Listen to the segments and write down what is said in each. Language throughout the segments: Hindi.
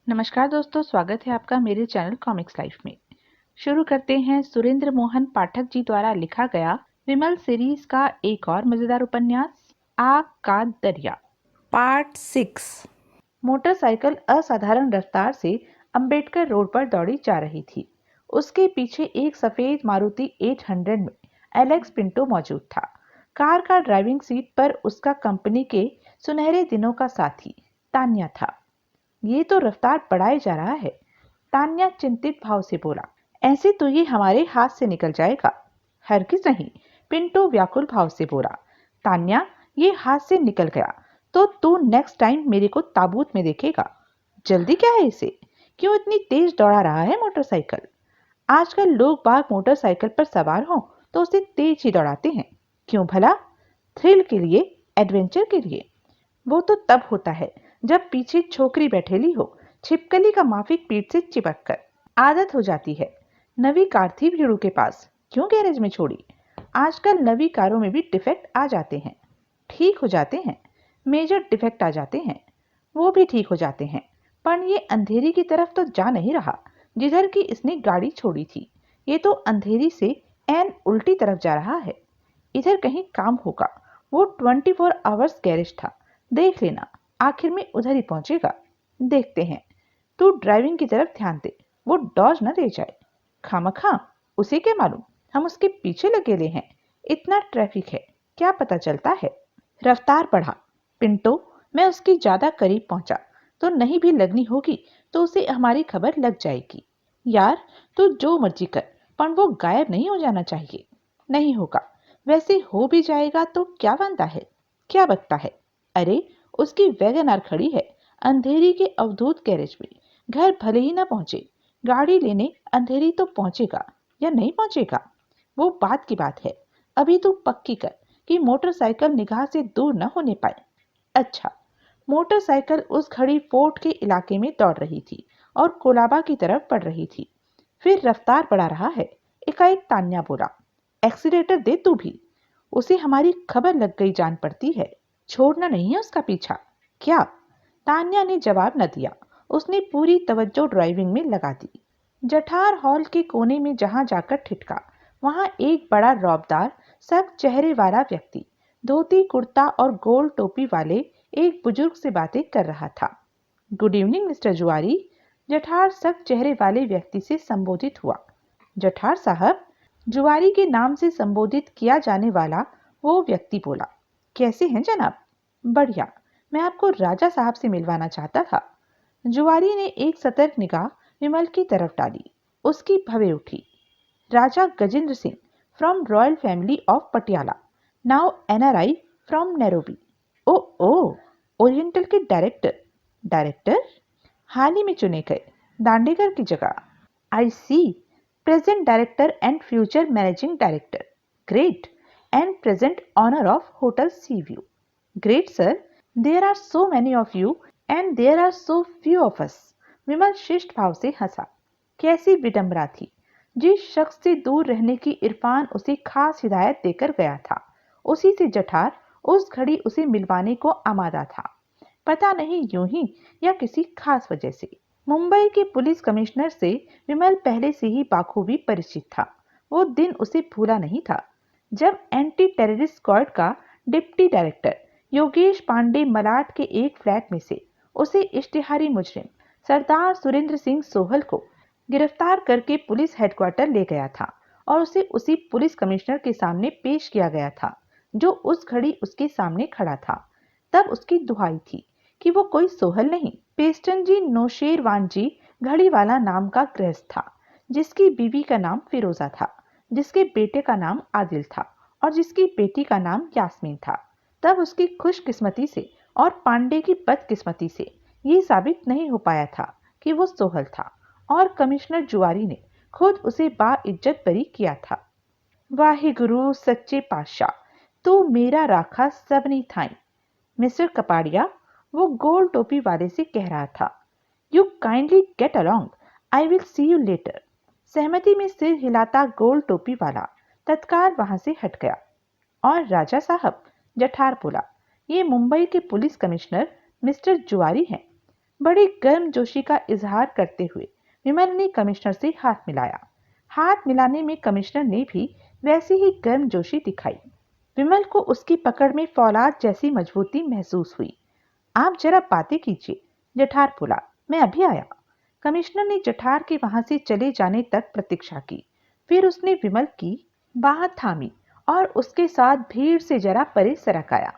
नमस्कार दोस्तों, स्वागत है आपका मेरे चैनल कॉमिक्स लाइफ में। शुरू करते हैं सुरेंद्र मोहन पाठक जी द्वारा लिखा गया विमल सीरीज का एक और मजेदार उपन्यास आग का दरिया पार्ट 6। मोटरसाइकिल असाधारण रफ्तार से अंबेडकर रोड पर दौड़ी जा रही थी। उसके पीछे एक सफेद मारुति 800 में एलेक्स पिंटो मौजूद था। कार का ड्राइविंग सीट पर उसका कंपनी के सुनहरे दिनों का साथी तान्या था। ये तो रफ्तार बढ़ाए जा रहा है, तान्या चिंतित भाव से बोला। ऐसे तो ये हमारे हाथ से निकल जाएगा। हरगिज नहीं, पिंटो व्याकुल भाव से बोला। तान्या, ये हाथ से निकल गया तो तू नेक्स्ट टाइम मेरे को ताबूत में देखेगा। जल्दी क्या है इसे? क्यों इतनी तेज दौड़ा रहा है मोटरसाइकिल? आजकल लोग बाग मोटरसाइकिल पर सवार हों तो उसे तेज ही दौड़ाते हैं। क्यों भला? थ्रिल के लिए, एडवेंचर के लिए। वो तो तब होता है जब पीछे छोकरी बैठेली हो, छिपकली का माफिक पीठ से चिपक कर। आदत हो जाती है। नवी कार थी भीड़ू के पास, क्यों गैरेज में छोड़ी? आजकल नवी कारों में भी डिफेक्ट आ जाते हैं, ठीक हो जाते हैं। मेजर डिफेक्ट आ जाते हैं, वो भी ठीक हो जाते हैं। पर ये अंधेरी की तरफ तो जा नहीं रहा जिधर की इसने गाड़ी छोड़ी थी। ये तो अंधेरी से एन उल्टी तरफ जा रहा है। इधर कहीं काम होगा। वो 24 आवर्स गैरेज था। देख लेना, आखिर में उधर ही पहुंचेगा। देखते हैं। तू ड्राइविंग की तरफ ध्यान दे, वो डॉज न दे जाए। खामखा, उसे क्या मालूम, हम उसके पीछे लगेले हैं। इतना ट्रैफिक है, क्या पता चलता है। रफ्तार बढ़ा पिंटो। मैं उसकी ज्यादा करीब पहुंचा तो नहीं भी लगनी होगी तो उसे हमारी खबर लग जाएगी। यार, तू जो मर्जी कर, पर वो गायब नहीं हो जाना चाहिए। नहीं होगा। वैसे हो भी जाएगा तो क्या बनता है, क्या बकता है। अरे, उसकी वैगन आर खड़ी है अंधेरी के अवधूत गैरेज में। घर भले ही ना पहुंचे, गाड़ी लेने अंधेरी तो पहुंचेगा या नहीं पहुंचेगा, वो बात की बात है। अभी तू पक्की कर कि मोटरसाइकिल निगाह से दूर न होने पाए। अच्छा। मोटरसाइकिल उस घड़ी फोर्ट के इलाके में दौड़ रही थी और कोलाबा की तरफ बढ़ रही थी। फिर रफ्तार बढ़ा रहा है। एकाएक तान्या बोला, एक्सीलेटर दे तू भी। उसे हमारी खबर लग गई जान पड़ती है। छोड़ना नहीं है उसका पीछा। क्या? तान्या ने जवाब न दिया। उसने पूरी तवज्जो ड्राइविंग में लगा दी। जठार हॉल के कोने में जहां जाकर ठिठका, वहां एक बड़ा रौबदार सख्त चेहरे वाला व्यक्ति धोती कुर्ता और गोल टोपी वाले एक बुजुर्ग से बातें कर रहा था। गुड इवनिंग मिस्टर जुआरी, जठार सख्त चेहरे वाले व्यक्ति से संबोधित हुआ। जठार साहब, जुआरी के नाम से संबोधित किया जाने वाला वो व्यक्ति बोला। कैसे हैं जनाब? बढ़िया। मैं आपको राजा साहब से मिलवाना चाहता था। जुआरी ने एक सतर्क निगाह विमल की तरफ डाली। उसकी भवें उठी। Raja Gajendra Singh from royal family of Patiala, now NRI from Nairobi. Oh oh, Oriental के डायरेक्टर। डायरेक्टर? हाल ही में चुने गए, दांडेकर की जगह। I see. Present director and future managing director. Great. And present owner of hotel Sea View. Great sir. There are so many of you and there are so few of us. Vimal शिष्ट भाव से हंसा। कैसी विडंबना थी। जिस शख्स से दूर रहने की इरफान उसे खास हिदायत देकर गया था, उसी से जठार उस घड़ी उसे मिलवाने को आमादा था। पता नहीं यूं ही या किसी खास वजह से। मुंबई के पुलिस कमिश्नर से विमल पहले से ही बाखूबी परिचित था। वो दिन उसे भूला नहीं था जब एंटी टेररिस्ट स्क्वाड का डिप्टी डायरेक्टर योगेश पांडे मलाड के एक फ्लैट में से उसे इश्तिहारी मुजरिम सरदार सुरेंद्र सिंह सोहल को गिरफ्तार करके पुलिस हेडक्वार्टर ले गया था और उसे उसी पुलिस कमिश्नर के सामने पेश किया गया था जो उस घड़ी उसके सामने खड़ा था। तब उसकी दुहाई थी कि वो कोई सोहल नहीं, पेस्टन जी नौशेरवान जी घड़ीवाला नाम का गृहस्थ था, जिसकी बीवी का नाम फिरोजा था, जिसके बेटे का नाम आदिल था और जिसकी बेटी का नाम यास्मीन था। तब उसकी खुशकिस्मती से और पांडे की बदकिस्मती से ये साबित नहीं हो पाया था कि वो सोहल था और कमिश्नर जुआरी ने खुद उसे बाइज्जत बरी किया था। वाहिगुरु सच्चे पातशाह, तू मेरा राखा सबनी थाई। मिस्टर कपाड़िया, वो गोल टोपी वाले से कह रहा था। You kindly get along, I will see you later. सहमति में सिर हिलाता गोल टोपी वाला तत्काल वहां से हट गया। और राजा साहब, जठार बोला, ये मुंबई के पुलिस कमिश्नर मिस्टर जुआरी हैं। बड़ी गर्मजोशी का इजहार करते हुए विमल ने कमिश्नर से हाथ मिलाया। हाथ मिलाने में कमिश्नर ने भी वैसी ही गर्मजोशी दिखाई। विमल को उसकी पकड़ में फौलाद जैसी मजबूती महसूस हुई। आप जरा बातें कीजिए, जठार बोला। मैं अभी आया। कमिश्नर ने जठार के वहां से चले जाने तक प्रतीक्षा की। फिर उसने विमल की बाह थामी और उसके साथ भीड़ से जरा परे सरक आया।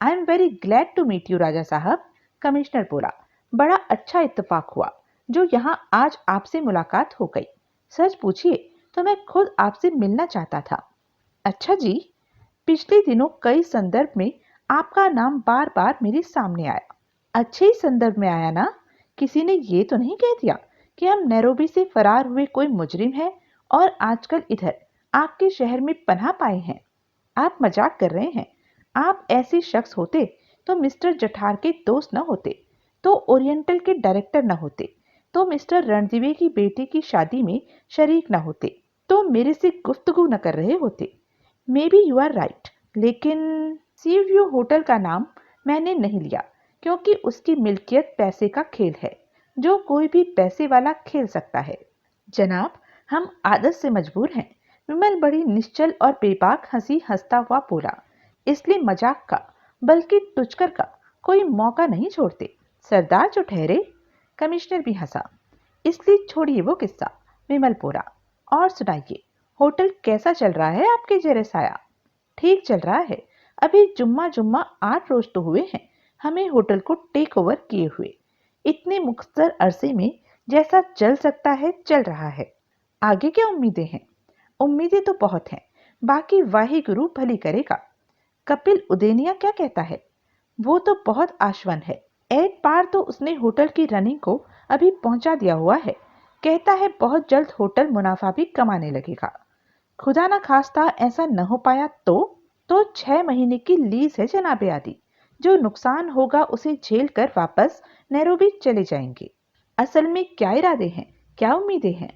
I am very glad to meet you Raja Sahab, commissioner बोला। बड़ा अच्छा इत्तेफाक हुआ जो यहाँ आज आपसे मुलाकात हो गई। सच पूछिए तो मैं खुद आपसे मिलना चाहता था। अच्छा जी। पिछले दिनों कई संदर्भ में आपका नाम बार बार मेरे सामने आया। अच्छे ही संदर्भ में आया ना? किसी ने ये तो नहीं कह दिया कि हम नैरोबी से फरार हुए कोई मुजरिम है और आजकल इधर आपके शहर में पनाह पाए हैं? आप मजाक कर रहे हैं। आप ऐसे शख्स होते तो मिस्टर जठार के दोस्त न होते, तो ओरिएंटल के डायरेक्टर न होते, तो मिस्टर रणदिवे की बेटी की शादी में शरीक न होते, तो मेरे से गुफ्तगू न कर रहे होते। Maybe you are right, लेकिन सी व्यू होटल का नाम मैंने नहीं लिया क्योंकि उसकी मिल्कियत पैसे का खेल है जो कोई भी पैसे वाला खेल सकता है। जनाब, हम आदत से मजबूर हैं। विमल बड़ी निश्चल और बेबाक हंसी हंसता हुआ बोला। इसलिए मजाक का, बल्कि टुचकर का कोई मौका नहीं छोड़ते। सरदार जो ठहरे। कमिश्नर भी हंसा। इसलिए छोड़िए वो किस्सा, विमल बोला। और सुनाइए, होटल कैसा चल रहा है आपके जरे साया? ठीक चल रहा है। अभी जुम्मा जुम्मा 8 रोज तो हुए हैं हमें होटल को टेक ओवर किए हुए। इतने मुख्तर अरसे में जैसा चल सकता है चल रहा है। आगे क्या उम्मीदें हैं? उम्मीदें तो बहुत हैं, बाकी वाहिगुरु भली करेगा। कपिल उदेनिया क्या कहता है? वो तो बहुत आश्वन है। एक बार तो उसने होटल की रनिंग को अभी पहुंचा दिया हुआ है। कहता है बहुत जल्द होटल मुनाफा भी कमाने लगेगा। खुदा ना खास्ता ऐसा न हो पाया तो 6 महीने की लीज है जनाबे आदि। जो नुकसान होगा उसे झेल कर वापस नैरोबी चले जाएंगे। असल में क्या इरादे हैं, क्या उम्मीदें हैं?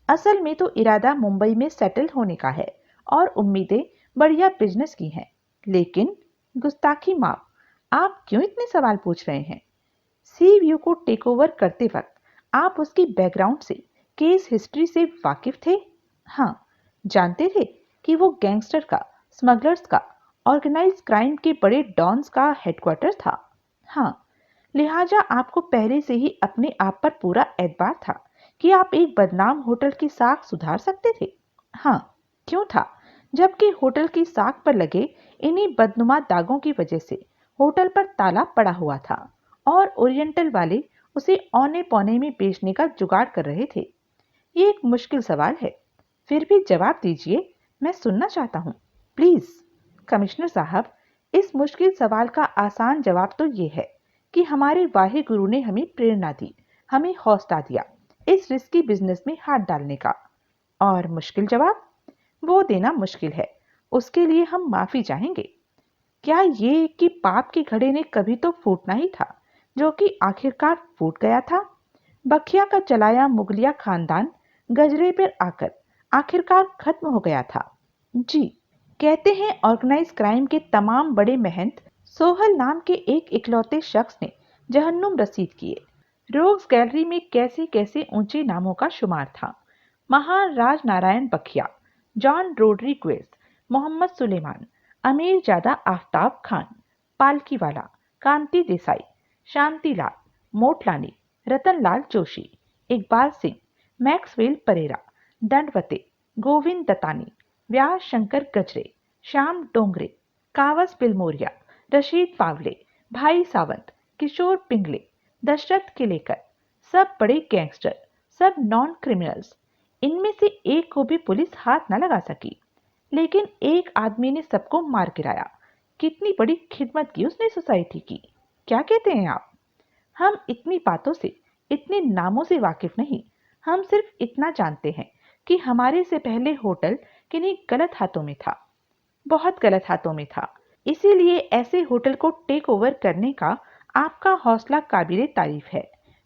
असल में तो इरादा मुंबई में सेटल होने का है और उम्मीदें बढ़िया बिजनेस की हैं। लेकिन गुस्ताखी माफ, आप क्यों इतने सवाल पूछ रहे हैं? सी व्यू को टेक ओवर करते वक्त आप उसकी बैकग्राउंड से, केस हिस्ट्री से वाकिफ थे? हाँ। जानते थे कि वो गैंगस्टर का, स्मगलर्स का, ऑर्गेनाइज क्राइम के बड़े डॉन्स का हेडक्वार्टर था? हाँ। लिहाजा आपको पहले से ही अपने आप पर पूरा एतबार था कि आप एक बदनाम होटल की साख सुधार सकते थे? हाँ। क्यों था? जबकि होटल की साख पर लगे इन्हीं बदनुमा दागों की वजह से होटल पर ताला पड़ा हुआ था और ओरिएंटल वाले उसे औने पौने में बेचने का जुगाड़ कर रहे थे। ये एक मुश्किल सवाल है, फिर भी जवाब दीजिए, मैं सुनना चाहता हूँ, प्लीज। कमिश्नर साहब, इस मुश्किल सवाल का आसान जवाब तो ये है कि हमारे वाहे गुरु ने हमें प्रेरणा दी, हमें हौसला दिया इस रिस्की बिजनेस में हाथ डालने का। और मुश्किल जवाब? वो देना मुश्किल है, उसके लिए हम माफी चाहेंगे। क्या ये कि पाप के घड़े ने कभी तो फूटना ही था, जो कि आखिरकार फूट गया था। बखिया का चलाया मुगलिया खानदान गजरे पर आकर आखिरकार खत्म हो गया था। जी। कहते हैं ऑर्गेनाइज क्राइम के तमाम बड़े महंत सोहल नाम के एक इकलौते शख्स ने जहन्नुम रसीद किए। रोग्स गैलरी में कैसे कैसे ऊंचे नामों का शुमार था। महान राज नारायण बखिया, जॉन रोड्रिग्वेज, मोहम्मद सुलेमान, अमीर जादा आफ्ताब खान, पालकीवाला, कांति देसाई, शांतिलाल, मोटलानी, रतनलाल जोशी, इकबाल सिंह, मैक्सवेल परेरा, दंडवते, गोविंद दत्तानी, व्यास शंकर गजरे, श्याम डोंगरे, कावस बिलमोरिया, रशीद पावले, भाई सावंत, किशोर पिंगले, दशरथ किलेकर, सब बड़े गैंगस्टर, सब नॉन क्रिमिनल्स। इनमें से एक को भी पुलिस हाथ न लगा सकी, लेकिन एक आदमी ने सबको मार गिराया। कितनी बड़ी खिदमत की उसने सोसाइटी की। क्या कहते हैं आप? हम इतनी बातों से, इतने नामों से वाकिफ नहीं। हम सिर्फ इतना जानते हैं कि हमारे से पहले होटल किन्हीं गलत हाथों में था, बहुत गलत हाथों में था। इसीलिए ऐसे होटल को टेक ओवर करने का आपका हौसला काबिले तारीफ है।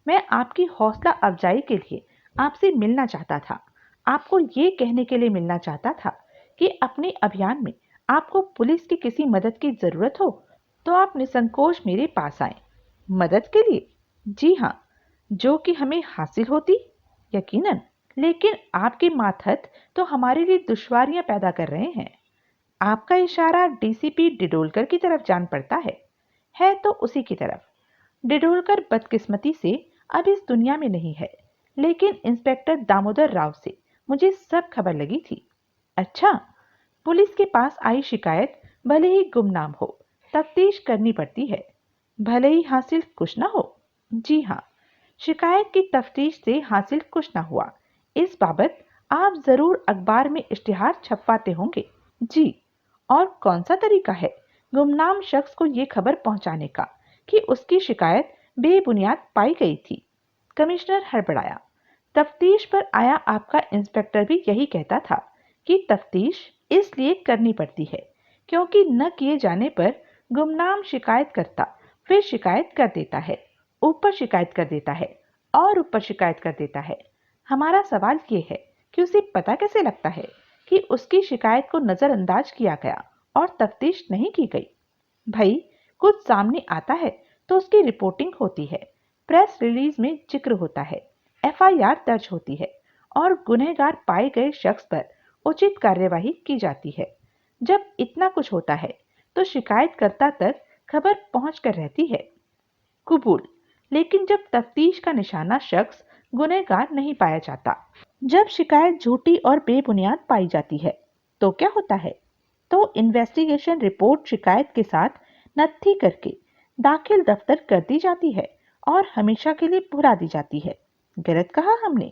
मैं आपकी हौसला अफजाई के लिए आपसे मिलना चाहता था, आपको ये कहने के लिए मिलना चाहता था कि अपने अभियान में आपको पुलिस की किसी मदद की जरूरत हो तो आप निसंकोच मेरे पास आए। मदद के लिए? जी हाँ, जो कि हमें हासिल होती, यकीनन। लेकिन आपके मातहत तो हमारे लिए दुश्वारियां पैदा कर रहे हैं। आपका इशारा डीसीपी डिडोलकर की तरफ जान पड़ता है तो उसी की तरफ। डिडोलकर बदकिस्मती से अब इस दुनिया में नहीं है, लेकिन इंस्पेक्टर दामोदर राव से मुझे सब खबर लगी थी। अच्छा, पुलिस के पास आई शिकायत भले ही गुमनाम हो, तफ्तीश करनी पड़ती है, भले ही हासिल कुछ ना हो। जी हाँ, शिकायत की तफ्तीश से हासिल कुछ ना हुआ, इस बाबत आप जरूर अखबार में इश्तिहार छपवाते होंगे। जी, और कौन सा तरीका है गुमनाम शख्स को ये खबर पहुंचाने का कि उसकी शिकायत बेबुनियाद पाई गई थी? कमिश्नर हड़बड़ाया। तफ्तीश पर आया आपका इंस्पेक्टर भी यही कहता था कि तफ्तीश इसलिए करनी पड़ती है क्योंकि न किए जाने पर गुमनाम शिकायतकर्ता फिर शिकायत कर देता है, ऊपर शिकायत कर देता है और ऊपर शिकायत कर देता है। हमारा सवाल ये है कि उसे पता कैसे लगता है कि उसकी शिकायत को नजरअंदाज किया गया और तफ्तीश नहीं की गई? भाई, कुछ सामने आता है तो उसकी रिपोर्टिंग होती है, प्रेस रिलीज में जिक्र होता है, एफआईआर दर्ज होती है और गुनहगार पाए गए शख्स पर उचित कार्यवाही की जाती है। जब इतना कुछ होता है तो शिकायतकर्ता तक खबर पहुंच कर रहती है। कबूल। लेकिन जब तफ्तीश का निशाना शख्स गुनहगार नहीं पाया जाता, जब शिकायत झूठी और बेबुनियाद पाई जाती है, तो क्या होता है? तो इन्वेस्टिगेशन रिपोर्ट शिकायत के साथ नत्थी करके दाखिल दफ्तर कर दी जाती है और हमेशा के लिए भुला दी जाती है। गलत कहा हमने?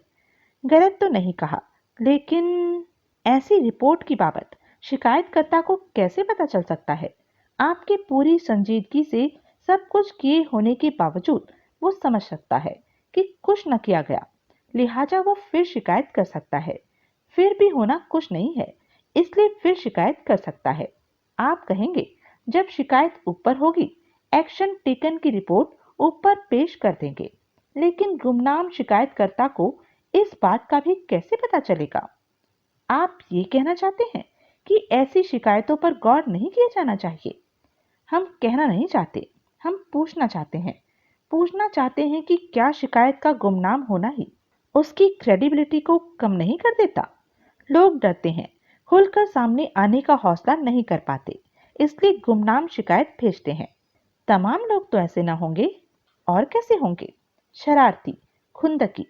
गलत तो नहीं कहा, लेकिन ऐसी रिपोर्ट की बाबत शिकायतकर्ता को कैसे पता चल सकता है? आपकी पूरी संजीदगी से सब कुछ किए होने के बावजूद वो समझ सकता है कि कुछ न किया गया, लिहाजा वो फिर शिकायत कर सकता है। फिर भी होना कुछ नहीं है, इसलिए फिर शिकायत कर सकता है। आप कहेंगे जब शिकायत ऊपर होगी, एक्शन टेकन की रिपोर्ट ऊपर पेश कर देंगे। लेकिन गुमनाम शिकायतकर्ता को इस बात का भी कैसे पता चलेगा? आप ये कहना चाहते हैं कि ऐसी शिकायतों पर गौर नहीं किया जाना चाहिए? हम कहना नहीं चाहते, हम पूछना चाहते हैं। पूछना चाहते हैं कि क्या शिकायत का गुमनाम होना ही उसकी क्रेडिबिलिटी को कम नहीं कर देता? लोग डरते हैं, खुलकर सामने आने का हौसला नहीं कर पाते, इसलिए गुमनाम शिकायत भेजते हैं। तमाम लोग तो ऐसे ना होंगे, और कैसे होंगे? शरारती, खुंदकी,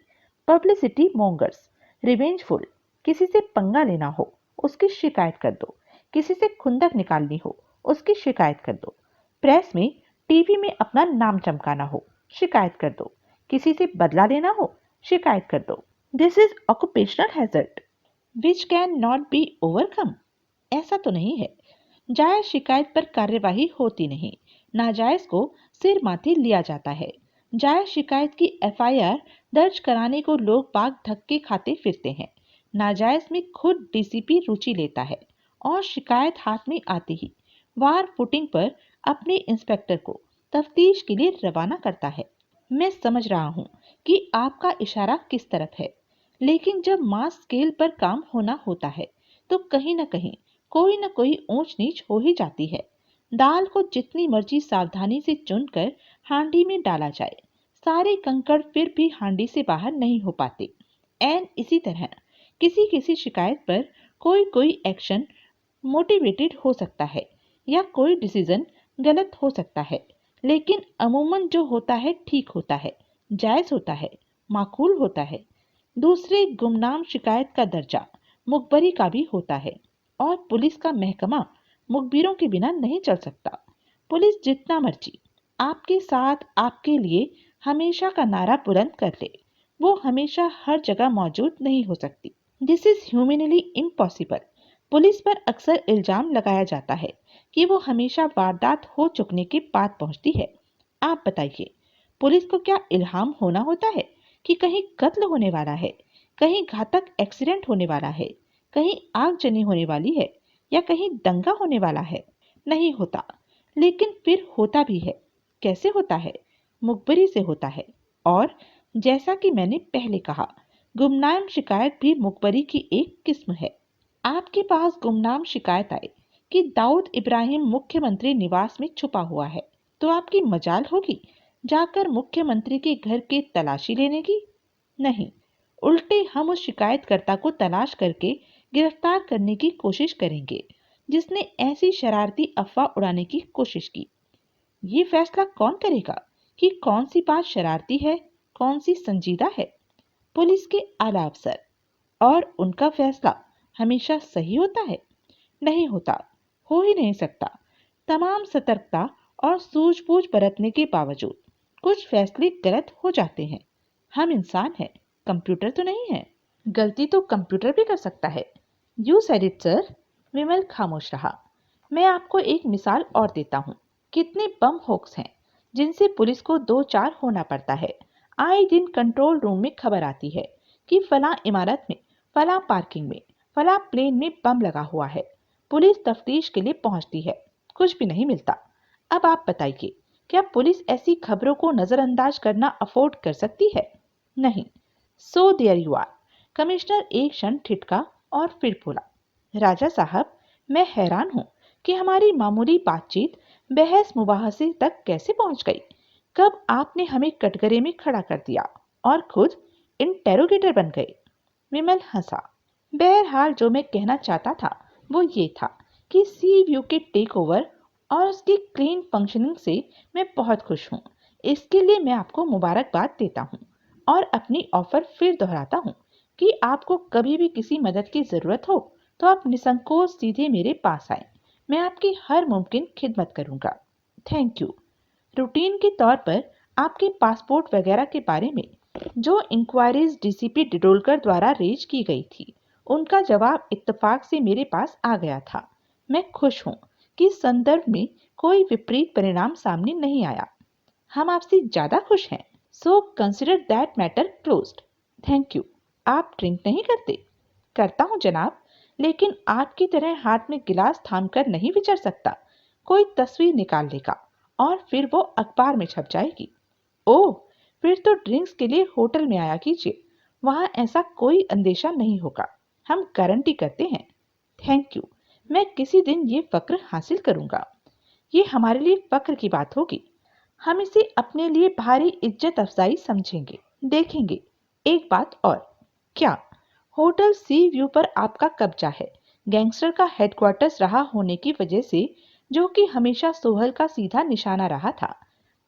पब्लिसिटी मोंगर्स, रिवेंजफुल। किसी से पंगा लेना हो, उसकी शिकायत कर दो। किसी से खुंदक निकालनी हो, उसकी शिकायत कर दो। प्रेस में, टीवी में अपना नाम चमकाना हो, शिकायत कर दो। किसी से बदला लेना हो, शिकायत कर दो। This is occupational hazard which can not be overcome. ऐसा तो नहीं है। जायज शिकायत पर कार्यवाही होती नहीं, नाजायज को सिर माथे लिया जाता है। जायज शिकायत की एफआईआर दर्ज कराने को लोग बाग धक्के खाते फिरते हैं। नाजायज में खुद डीसीपी रुचि लेता है और शिकायत हाथ में आते ही वार फुटिंग पर अपने इंस्पेक्टर को तफ्तीश के लिए रवाना करता है। मैं समझ रहा हूँ कि आपका इशारा किस तरफ है, लेकिन जब मास स्केल पर काम होना होता है तो कहीं न कहीं कोई न कोई ऊंच नीच हो ही जाती है। दाल को जितनी मर्जी सावधानी से चुनकर हांडी में डाला जाए, सारे कंकड़ फिर भी हांडी से बाहर नहीं हो पाते। एन इसी तरह किसी किसी शिकायत पर कोई कोई एक्शन मोटिवेटेड हो सकता है या कोई डिसीजन गलत हो सकता है, लेकिन अमूमन जो होता है ठीक होता है, जायज होता है, माकूल होता है। दूसरे गुमनाम शिकायत का दर्जा मुखबरी का भी होता है और पुलिस का महकमा मुखबिरों के बिना नहीं चल सकता। पुलिस जितना मर्जी आपके साथ आपके लिए हमेशा का नारा बुलंद कर ले, वो हमेशा हर जगह मौजूद नहीं हो सकती। This is humanly impossible. Police पर अक्सर इल्जाम लगाया जाता है कि वो हमेशा वारदात हो चुकने के बाद पहुंचती है। आप बताइए, पुलिस को क्या इल्हाम होना होता है कि कहीं कत्ल होने वाला है, कहीं घातक एक्सीडेंट होने वाला है, कहीं आगजनी होने वाली है या कहीं दंगा होने वाला है? नहीं होता। लेकिन फिर होता भी है। कैसे होता है? मुखबरी से होता है। और जैसा कि मैंने पहले कहा, गुमनाम शिकायत भी मुखबरी की एक किस्म है। आपके पास गुमनाम शिकायत आए कि दाऊद इब्राहिम मुख्यमंत्री निवास में छुपा हुआ है, तो आपकी मजाल होगी जाकर मुख्यमंत्री के घर की तलाशी लेने की? नहीं, उल्टे हम उस शिकायतकर्ता को तलाश करके गिरफ्तार करने की कोशिश करेंगे जिसने ऐसी शरारती अफवाह उड़ाने की कोशिश की। ये फैसला कौन करेगा कि कौन सी बात शरारती है, कौन सी संजीदा है? पुलिस के आला अफसर। और उनका फैसला हमेशा सही होता है? नहीं होता, हो ही नहीं सकता। तमाम सतर्कता और सूझबूझ बरतने के बावजूद कुछ फैसले गलत हो जाते हैं। हम इंसान हैं, कंप्यूटर तो नहीं है। गलती तो कंप्यूटर भी कर सकता है। You said it sir. Vimal खामोश रहा। मैं आपको एक मिसाल और देता हूँ। कितने बम होक्स हैं जिनसे पुलिस को दो चार होना पड़ता है। आए दिन कंट्रोल रूम में खबर आती है कि फला इमारत में, फला पार्किंग में, फला प्लेन में बम लगा हुआ है। पुलिस तफ्तीश के लिए पहुंचती है, कुछ भी नहीं मिलता। अब आप बताइए, क्या पुलिस ऐसी खबरों को नजरअंदाज करना अफोर्ड कर सकती है? नहीं। So there you are. Commissioner एक क्षण ठिठका और फिर बोला, राजा साहब, मैं हैरान हूं कि हमारी मामूली बातचीत बहस मुबाहसे तक कैसे पहुंच गई। कब आपने हमें कटघरे में खड़ा कर दिया और खुद इंटेरोगेटर बन गए। विमल हंसा। बहरहाल जो मैं कहना चाहता था वो ये था कि सी व्यू के टेक ओवर और उसकी क्लीन फंक्शनिंग से मैं बहुत खुश हूँ। इसके लिए मैं आपको मुबारकबाद देता हूँ और अपनी ऑफर फिर दोहराता हूँ कि आपको कभी भी किसी मदद की ज़रूरत हो तो आप निसंकोच सीधे मेरे पास आए। मैं आपकी हर मुमकिन खिदमत करूँगा। Thank you. रूटीन के तौर पर आपके पासपोर्ट वगैरह के बारे में जो इंक्वायरीज डीसीपी डिडोलकर द्वारा रेज की गई थी, उनका जवाब इत्तेफाक से मेरे पास आ गया था। मैं खुश हूँ कि इस संदर्भ में कोई विपरीत परिणाम सामने नहीं आया। हम आपसे ज्यादा खुश हैं। So consider that matter closed. Thank you. आप ड्रिंक नहीं करते? करता हूँ जनाब, लेकिन आपकी तरह हाथ में गिलास थाम कर नहीं विचर सकता। कोई तस्वीर निकाल लेगा और फिर वो अखबार में छप जाएगी। ओह, फिर तो ड्रिंक्स के लिए होटल में आया कीजिए। वहां ऐसा कोई अंदेशा नहीं होगा। हम गारंटी करते हैं। Thank you. मैं किसी दिन ये फक्र हासिल करूंगा। ये हमारे लिए फक्र की बात होगी। हम इसे अपने लिए भारी इज्जत अफजाई समझेंगे। देखेंगे। एक बात और। क्या होटल सी व्यू पर आपका कब्जा है? गैंगस्टर का हेडक्वार्टर्स रहा होने की वजह से, जो कि हमेशा सोहल का सीधा निशाना रहा था।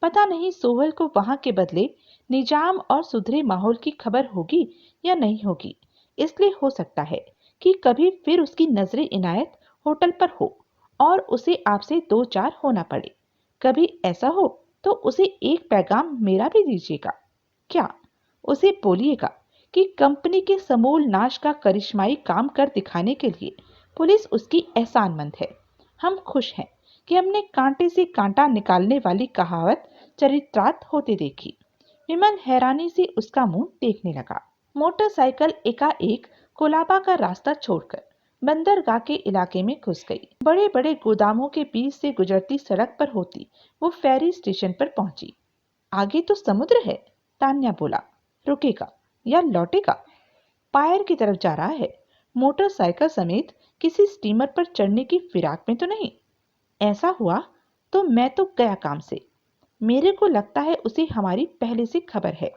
पता नहीं सोहल को वहां के बदले निजाम और सुधरे माहौल की खबर होगी या नहीं होगी। इसलिए हो सकता है कि कभी फिर उसकी नजरे इनायत होटल पर हो और उसे आपसे दो चार होना पड़े। कभी ऐसा हो तो उसे एक पैगाम मेरा भी दीजिएगा। क्या? उसे बोलिएगा कि कंपनी के समूल नाश का करिश्माई काम कर दिखाने के लिए पुलिस उसकी एहसानमंद है। हम खुश हैं कि हमने कांटे से कांटा निकालने वाली कहावत चरित्रार्थ होते देखी। विमल हैरानी से उसका मुंह देखने लगा। मोटरसाइकिल एकाएक कोलाबा का रास्ता छोड़कर बंदरगाह के इलाके में घुस गई। बड़े बड़े गोदामों के बीच से गुजरती सड़क पर होती वो फेरी स्टेशन पर पहुंची। आगे तो समुद्र है, तान्या बोला। रुकेगा या लौटेगा? पायर की तरफ जा रहा है। मोटरसाइकिल समेत किसी स्टीमर पर चढ़ने की फिराक में तो नहीं? ऐसा हुआ तो मैं तो गया काम से। मेरे को लगता है उसे हमारी पहले से खबर है।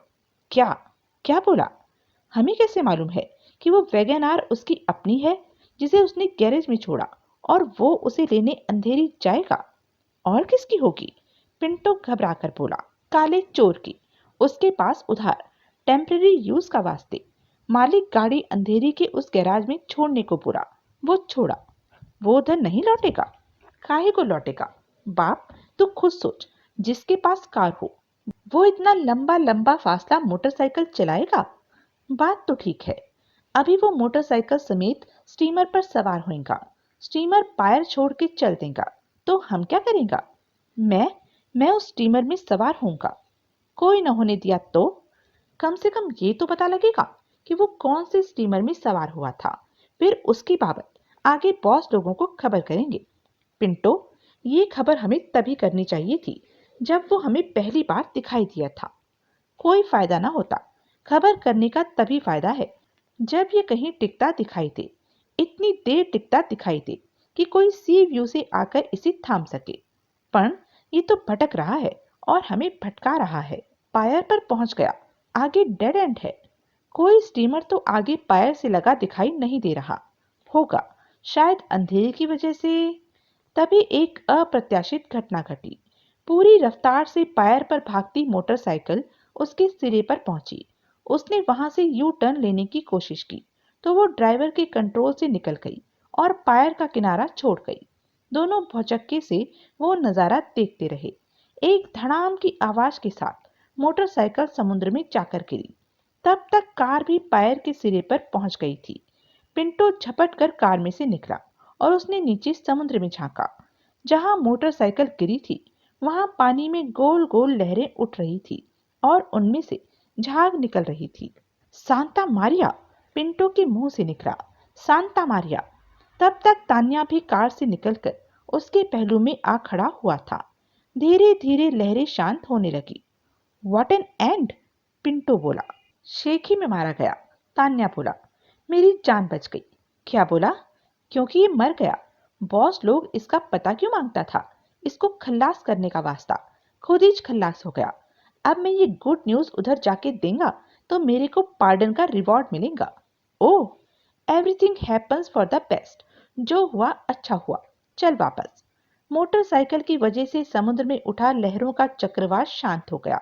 क्या? क्या बोला? हमें कैसे मालूम है कि वो वैगन आर उसकी अपनी है जिसे उसने गैरेज में छोड़ा और वो उसे लेने अंधेरी जाएगा? और किसकी होगी? पिंटो घबरा कर बोला। काले चोर की। उसके पास उधार, टेम्पररी यूज का वास्ते। मालिक गाड़ी अंधेरी के उस गैराज में छोड़ने को बोला। वो छोड़ा। वो उधर नहीं लौटेगा। काहे को लौटेगा? बाप, तू खुद सोच। जिसके पास कार हो वो इतना लंबा लंबा फासला मोटरसाइकिल चलाएगा? बात तो ठीक है। अभी वो मोटरसाइकिल समेत स्टीमर पर सवार होएगा। स्टीमर पायर छोड़ के चल देगा तो हम क्या करेंगे? मैं उस स्टीमर में सवार होऊंगा। कोई न होने दिया तो कम से कम ये तो पता लगेगा कि वो कौन से स्टीमर में सवार हुआ था। फिर उसकी बाबत आगे बॉस लोगों को खबर करेंगे। पिंटो, ये खबर हमें तभी करनी चाहिए थी जब वो हमें पहली बार दिखाई दिया था। कोई फायदा ना होता। खबर करने का तभी फायदा है जब ये कहीं टिकता दिखाई दे। इतनी देर टिकता दिखाई दे कि कोई सी व्यू से आकर इसे थाम सके। पर ये तो भटक रहा है और हमें भटका रहा है। पायर पर पहुंच गया, आगे डेड एंड है। कोई स्टीमर तो आगे पायर से लगा दिखाई नहीं दे रहा होगा, शायद अंधेरे की वजह से। तभी एक अप्रत्याशित घटना घटी। पूरी रफ्तार से पायर पर भागती मोटरसाइकिल उसके सिरे पर पहुंची। उसने वहां से यू टर्न लेने की कोशिश की तो वो ड्राइवर के कंट्रोल से निकल गई और पायर का किनारा छोड़ गई। दोनों भौचक्के से वो नजारा देखते रहे। एक धड़ाम की आवाज के साथ मोटरसाइकिल समुद्र में जाकर गिरी। तब तक कार भी पायर के सिरे पर पहुंच गई थी। पिंटो झपट कर कार में से निकला और उसने नीचे समुद्र में झांका। जहां मोटरसाइकिल गिरी थी वहां पानी में गोल गोल लहरें उठ रही थी और उनमें से झाग निकल रही थी। सांता मारिया, पिंटो के मुंह से निकला। Santa Maria. तब तक तान्या भी कार से निकलकर उसके पहलू में आ खड़ा हुआ था। धीरे धीरे लहरें शांत होने लगी। व्हाट एन एंड, पिंटो बोला। शेखी में मारा गया, तान्या बोला। मेरी जान बच गई। क्या बोला? क्योंकि ये मर गया। बॉस लोग इसका पता क्यों मांगता था? इसको खल्लास करने का वास्ता। खुद ही खल्लास हो गया। अब मैं ये गुड न्यूज उधर जाके देंगा तो मेरे को पार्डन का रिवॉर्ड मिलेगा। Oh, everything happens for the best. जो हुआ अच्छा हुआ। चल वापस। मोटरसाइकिल की वजह से समुद्र में उठा लहरों का चक्रवात शांत हो गया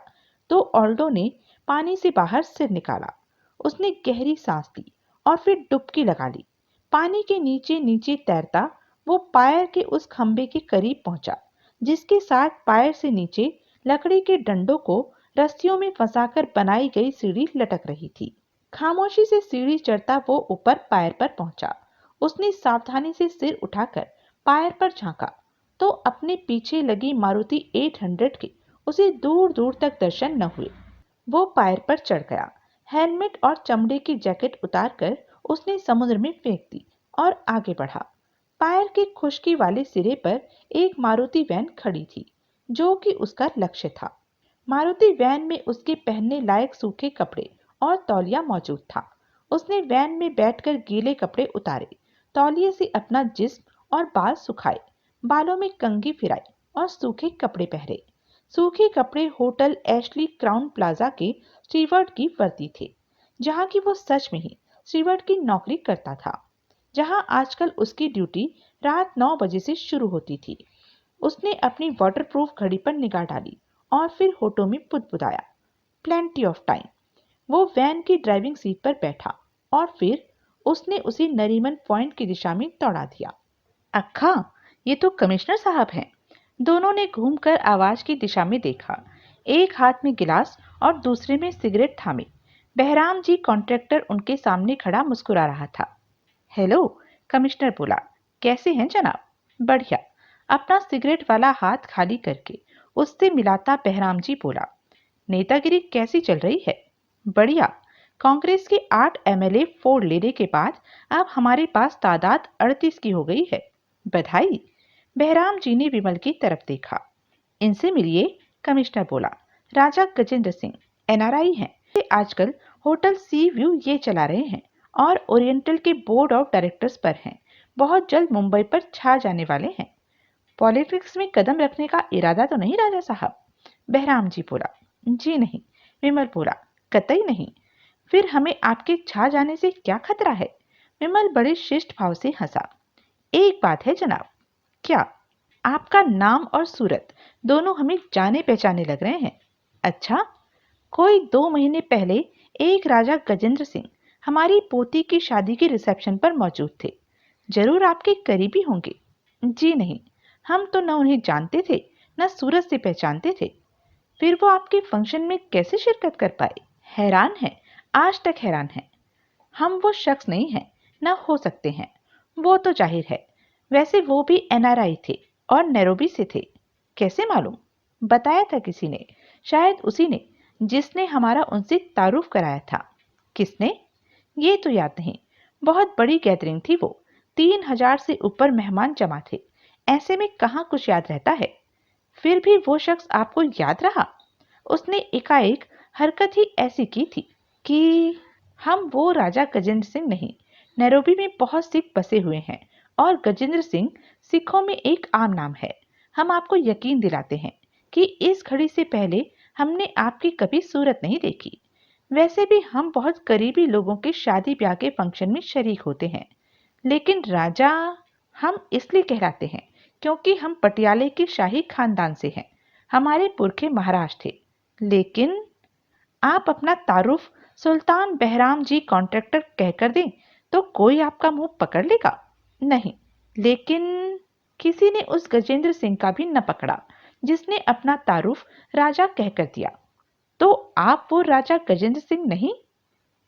तो ऑल्डो ने पानी से बाहर सिर निकाला। उसने गहरी सांस ली और फिर डुबकी लगा ली। पानी के नीचे नीचे तैरता वो पायर के उस खंबे के करीब पहुंचा जिसके साथ पायर से नीचे लकड़ी के डंडों को रस्सियों में फंसाकर बनाई गई सीढ़ी लटक रही थी। खामोशी से सीढ़ी चढ़ता वो ऊपर पायर पर पहुंचा। उसने सावधानी से सिर उठाकर पायर पर झांका तो अपने पीछे लगी मारुति 800 के उसे दूर दूर तक दर्शन न हुए। वो पायर पर चढ़ गया। हेलमेट और चमड़े की जैकेट उतारकर उसने समुद्र में फेंक दी और आगे बढ़ा। पायर के खुश्की वाले सिरे पर एक मारुति वैन खड़ी थी जो कि उसका लक्ष्य था। मारुति वैन में उसके पहनने लायक सूखे कपड़े और तौलिया मौजूद था। उसने वैन में बैठकर गीले कपड़े उतारे, तौलिए से अपना जिस्म और बाल सुखाए, बालों में कंघी फिराई और सूखे कपड़े पहने। सूखे कपड़े होटल एशली क्राउन प्लाजा के स्टीवर्ड की वर्दी थे, जहां की वो सच में ही स्टीवर्ड की नौकरी करता था, जहां आजकल उसकी ड्यूटी रात 9 बजे से शुरू होती थी। उसने अपनी वाटरप्रूफ घड़ी पर निगाह डाली और फिर होठों में बुदबुदाया, प्लेंटी ऑफ टाइम। वो वैन की ड्राइविंग सीट पर बैठा और फिर उसने उसे नरीमन पॉइंट की दिशा में दौड़ा दिया। अक्खा, ये तो कमिश्नर साहब हैं। दोनों ने घूमकर आवाज की दिशा में देखा। एक हाथ में गिलास और दूसरे में सिगरेट थामे बहराम जी कॉन्ट्रैक्टर उनके सामने खड़ा मुस्कुरा रहा था। हेलो, कमिश्नर बोला। कैसे हैं जनाब? बढ़िया। अपना सिगरेट वाला हाथ खाली करके उससे मिलाता बहराम जी बोला। नेतागिरी कैसी चल रही है? बढ़िया। कांग्रेस के 8 एमएलए फोड़ लेने के बाद अब हमारे पास तादाद 38 की हो गई है। बधाई। बहराम जी ने विमल की तरफ देखा। इनसे मिलिए, कमिश्नर बोला। राजा गजेंद्र सिंह, एनआरआई हैं। ये आजकल होटल सी व्यू ये चला रहे हैं और ओरिएंटल के बोर्ड ऑफ डायरेक्टर्स पर हैं। बहुत जल्द मुंबई पर छा जाने वाले हैं। पॉलिटिक्स में कदम रखने का इरादा तो नहीं राजा साहब? बहराम जी बोला। जी नहीं। विमल बोला। कतई नहीं। फिर हमें आपके छा जाने से क्या खतरा है? विमल बड़े शिष्ट भाव से हंसा। एक बात है जनाब। क्या? आपका नाम और सूरत दोनों हमें जाने पहचाने लग रहे हैं। अच्छा? कोई 2 महीने पहले एक राजा गजेंद्र सिंह हमारी पोती की शादी के रिसेप्शन पर मौजूद थे। जरूर आपके करीबी होंगे। जी नहीं, हम तो न उन्हें जानते थे न सूरत से पहचानते थे। फिर वो आपके फंक्शन में कैसे शिरकत कर पाए? हैरान है, आज तक हैरान है। हम वो शख्स नहीं हैं, न हो सकते हैं। वो तो जाहिर है। वैसे वो भी एनआरआई थे और नैरोबी से थे। कैसे मालूम? बताया था किसी ने, शायद उसी ने जिसने हमारा उनसे तारुफ कराया था। किसने? ये तो याद नहीं। बहुत बड़ी गैदरिंग थी वो। 3000 से ऊपर मेहमान जमा थे। ऐसे में कहाँ कुछ याद रहता है। फिर भी वो शख्स आपको याद रहा? उसने एकाएक हरकत ही ऐसी की थी कि हम वो राजा गजेंद्र सिंह नहीं। नैरोबी में बहुत सिख बसे हुए हैं और गजेंद्र सिंह सिखों में एक आम नाम है। हम आपको यकीन दिलाते हैं कि इस घड़ी से पहले हमने आपकी कभी सूरत नहीं देखी। वैसे भी हम बहुत करीबी लोगों के शादी ब्याह के फंक्शन में शरीक होते हैं, लेकिन राजा हम इसलिए कहलाते हैं क्योंकि हम पटियाले के शाही खानदान से हैं। हमारे पुरखे महाराज थे। लेकिन आप अपना तारुफ सुल्तान बहराम जी कॉन्ट्रैक्टर कहकर दें तो कोई आपका मुंह पकड़ लेगा? नहीं, लेकिन किसी ने उस गजेंद्र सिंह का भी न पकड़ा जिसने अपना तारुफ राजा कहकर दिया। तो आप वो राजा गजेंद्र सिंह नहीं?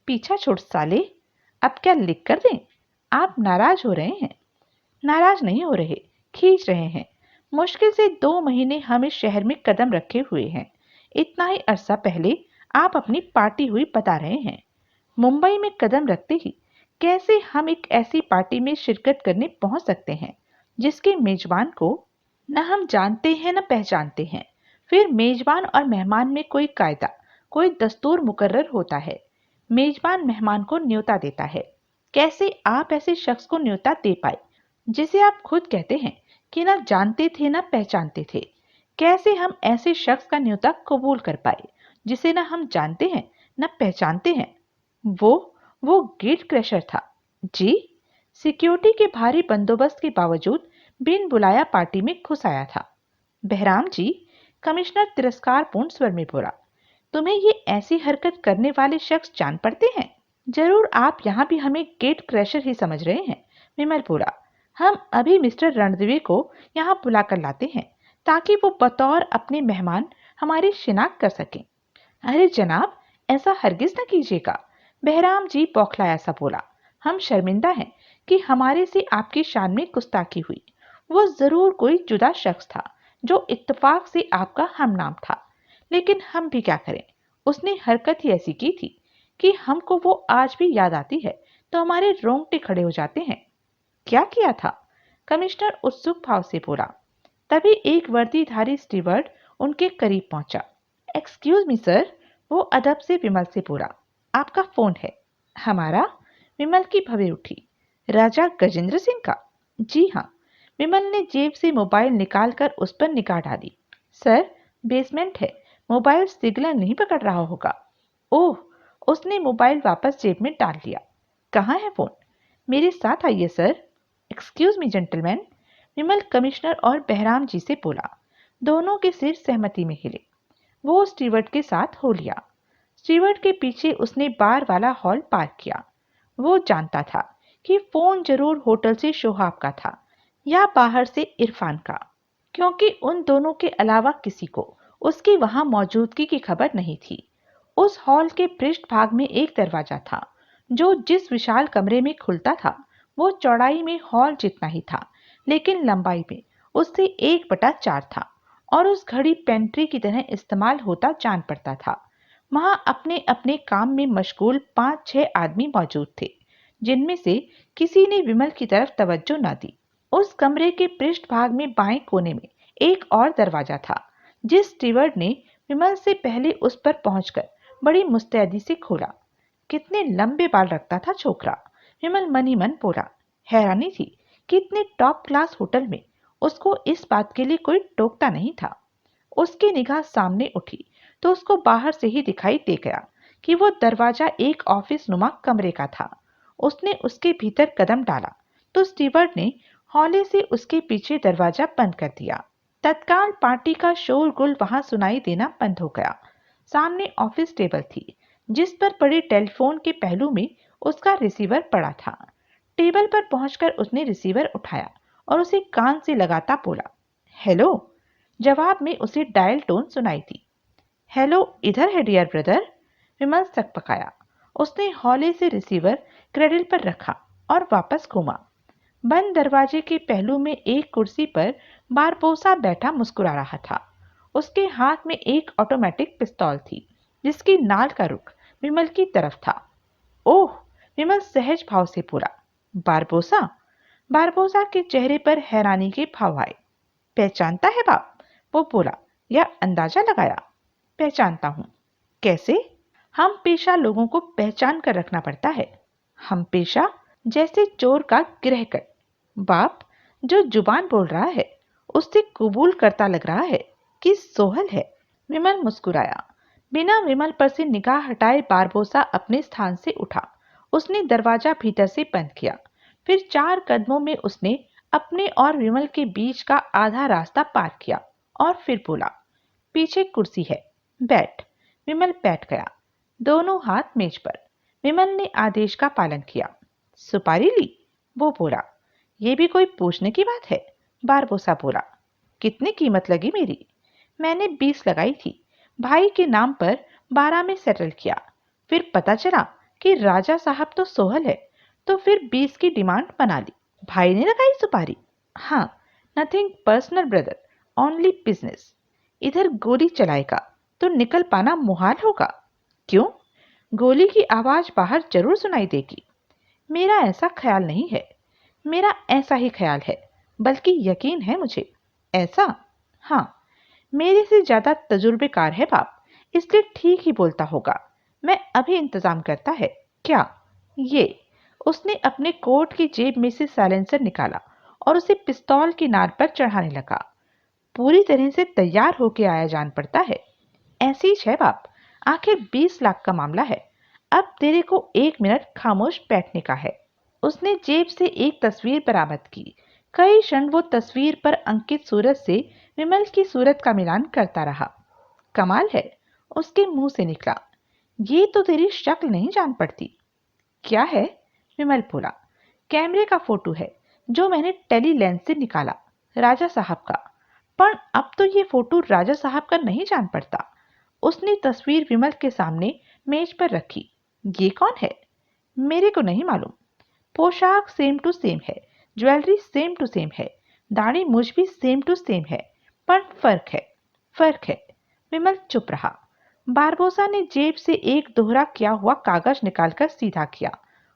पीछा छोड़ साले, अब क्या लिख कर दें? आप नाराज हो रहे हैं। नाराज नहीं हो रहे, खींच रहे हैं। मुश्किल से 2 महीने हम इस शहर में कदम रखे हुए हैं। इतना ही अरसा पहले आप अपनी पार्टी हुई बता रहे हैं। मुंबई में कदम रखते ही कैसे हम एक ऐसी पार्टी में शिरकत करने पहुंच सकते हैं जिसके मेजबान को न हम जानते हैं न पहचानते हैं? फिर मेजबान और मेहमान में कोई कायदा, कोई दस्तूर मुकर्रर होता है। मेजबान मेहमान को न्योता देता है। कैसे आप ऐसे शख्स को न्योता दे पाए जिसे आप खुद कहते हैं कि न जानते थे न पहचानते थे? कैसे हम ऐसे शख्स का न्योता कबूल कर पाए जिसे न हम जानते हैं न पहचानते हैं? वो गेट क्रैशर था। जी, सिक्योरिटी के भारी बंदोबस्त के बावजूद बिन बुलाया पार्टी में घुस आया था। बहराम जी, कमिश्नर तिरस्कारपूर्ण स्वर में बोला, तुम्हें ये ऐसी हरकत करने वाले शख्स जान पड़ते हैं? जरूर आप यहाँ भी हमें गेट क्रैशर ही समझ रहे हैं। विमल बोला, हम अभी मिस्टर रणदिवे को यहाँ बुलाकर लाते हैं ताकि वो बतौर अपने मेहमान हमारी शिनाख्त कर सकें। अरे जनाब, ऐसा हरगिज न कीजिएगा। बहराम जी बौखलाया सा बोला, हम शर्मिंदा हैं कि हमारे से आपकी शान में गुस्ताखी हुई। वो जरूर कोई जुदा शख्स था जो इत्तेफाक से आपका हमनाम था, लेकिन हम भी क्या करें? उसने हरकत ही ऐसी की थी कि हमको वो आज भी याद आती है तो हमारे रोंगटे खड़े हो जाते हैं। क्या किया था? कमिश्नर उत्सुक भाव से बोला। तभी एक वर्दीधारी स्टीवर्ड उनके करीब पहुंचा। एक्सक्यूज मी सर, वो अदब से विमल से बोला, आपका फोन है। हमारा? विमल की भवें उठी। राजा गजेंद्र सिंह का? जी हाँ। विमल ने जेब से मोबाइल निकालकर उस पर निगाह डाली। सर, बेसमेंट है, मोबाइल सिग्नल नहीं पकड़ रहा होगा। ओह, उसने मोबाइल वापस जेब में डाल लिया। कहाँ है फोन? मेरे साथ आइए सर। एक्सक्यूज मी जेंटलमैन, विमल कमिश्नर और बहराम जी से बोला। दोनों के सिर सहमति में हिले। वो स्टीवर्ड के साथ हो लिया। स्टीवर्ड के पीछे उसने बार वाला हॉल पार किया। वो जानता था कि फोन जरूर होटल से शोहाब का था या बाहर से इरफान का, क्योंकि उन दोनों के अलावा किसी को उसकी वहां मौजूदगी की खबर नहीं थी। उस हॉल के पृष्ठ भाग में एक दरवाजा था जो जिस विशाल कमरे में खुलता था वो चौड़ाई में हॉल जितना ही था, लेकिन लंबाई में उससे 1/4 था और उस घड़ी पेंट्री की तरह इस्तेमाल होता जान पड़ता था। वहां अपने अपने काम में मशगूल 5-6 आदमी मौजूद थे, जिनमें से किसी ने विमल की तरफ तवज्जो न दी। उस कमरे के पृष्ठ भाग में बाएं कोने में एक और दरवाजा था, जिस स्टीवर्ड ने विमल से पहले उस पर पहुंचकर बड़ी मुस्तैदी से खोला। कितने लंबे बाल रखता था छोकरा, विमल मन ही मन बोला। हैरानी थी कि इतने टॉप क्लास होटल में उसको इस बात के लिए कोई टोकता नहीं था। उसकी निगाह सामने उठी तो उसको बाहर से ही दिखाई दे गया कि वो दरवाजा एक ऑफिस नुमा कमरे का था। उसने उसके भीतर कदम डाला तो स्टीवर्ड ने हौले से उसके पीछे दरवाजा बंद कर दिया। तत्काल पार्टी का शोरगुल वहां सुनाई देना बंद हो गया। सामने ऑफिस टेबल थी जिस पर पड़े टेलीफोन के पहलू में उसका रिसीवर पड़ा था। टेबल पर पहुंचकर उसने रिसीवर उठाया और उसे कान से लगाता बोला, हेलो। जवाब में उसे डायल टोन सुनाई दी। हेलो इधर है डियर ब्रदर। विमल सकपकाया। उसने हौले से रिसीवर क्रेडल पर रखा और वापस घूमा। बंद दरवाजे के पहलू में एक कुर्सी पर बारबोसा बैठा मुस्कुरा रहा था। उसके हाथ में एक ऑटोमेटिक पिस्तौल थी जिसकी नाल का रुख विमल की तरफ था। ओह, विमल सहज भाव से बोला, बारबोसा? बारबोसा के चेहरे पर हैरानी के भाव आए। पहचानता है बाप? वो बोला, या अंदाजा लगाया? पहचानता हूं। कैसे? हम पेशा लोगों को पहचान कर रखना पड़ता है। हम पेशा? जैसे चोर का गिरहकट। बाप, जो जुबान बोल रहा है उससे कबूल करता लग रहा है। कि सोहल है। विमल मुस्कुराया। बिना विमल पर से निगाह हटाए बारबोसा अपने स्थान से उठा। उसने दरवाजा भीतर से बंद किया। फिर 4 कदमों में उसने अपने और विमल के बीच का आधा रास्ता पार किया और फिर बोला, पीछे कुर्सी है, बैठ। विमल बैठ गया, दोनों हाथ मेज पर। विमल ने आदेश का पालन किया। सुपारी ली? वो बोला। ये भी कोई पूछने की बात है? बारबोसा बोला। कितनी कीमत लगी मेरी? मैंने 20 लगाई थी। भाई के नाम पर 12 में सेटल किया। फिर पता चला कि राजा साहब तो सोहल है, तो फिर 20 की डिमांड बना ली। भाई ने लगाई सुपारी? हाँ, nothing personal brother, only business. इधर गोली चलाएगा तो निकल पाना मुहाल होगा। क्यों? गोली की आवाज बाहर जरूर सुनाई देगी। मेरा ऐसा ख्याल नहीं है। मेरा ऐसा ही ख्याल है, बल्कि यकीन है मुझे। ऐसा? हाँ, मेरे से ज्यादा तजुर्बेकार है बाप, इसलिए ठीक ही बोलता होगा। मैं अभी इंतजाम करता है। क्या? ये। उसने अपने कोट की जेब में से साइलेंसर निकाला और उसे पिस्तौल की नार पर चढ़ाने लगा। पूरी तरह से तैयार होके आया जान पड़ता है। ऐसी ही है बाप, आखिर 20 लाख का मामला है। अब तेरे को 1 मिनट खामोश बैठने का है। उसने जेब से एक तस्वीर बरामद की। कई क्षण वो तस्वीर पर अंकित सूरत से विमल की सूरत का मिलान करता रहा। कमाल है, उसके मुंह से निकला। ये तो तेरी शक्ल नहीं जान पड़ती। क्या है? विमल बोला। कैमरे का फोटो है जो मैंने टेली लेंस से निकाला, राजा साहब का। पर अब तो ये फोटो राजा साहब का नहीं जान पड़ता। उसने तस्वीर विमल के सामने मेज पर रखी। ये कौन है? मेरे को नहीं मालूम। पोशाक सेम टू सेम है, ज्वेलरी सेम टू सेम है, दाढ़ी मूछ भी सेम टू सेम है, पर फर्क है, फर्क है। विमल चुप रहा। बारबोसा ने जेब से एक दोहरा किया हुआ कागज निकालकर सीधा किया।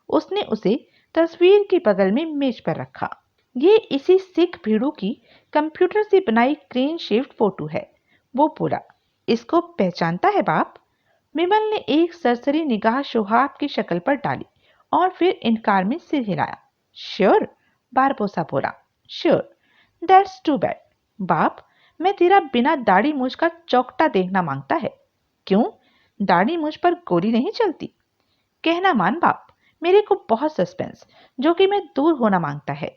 उसने उसे तस्वीर के बगल में मेज पर रखा। ये इसी सिख भीड़ू की कंप्यूटर से बनाई क्लीन शेव्ड फोटो है। वो बोला। इसको पहचानता है बाप? विमल ने एक सरसरी निगाह शोहाब की शक्ल पर डाली और फिर इनकार में सिर हिलाया। श्योर? बारबोसा बोला। श्योर। That's too bad. बाप, मैं तेरा बिना दाढ़ी मूछ का चौकटा देखना मांगता है। क्यों? दाढ़ी मूछ पर गोली नहीं चलती? कहना मान बाप, मेरे को बहुत सस्पेंस, जो कि मैं दूर होना मांगता है।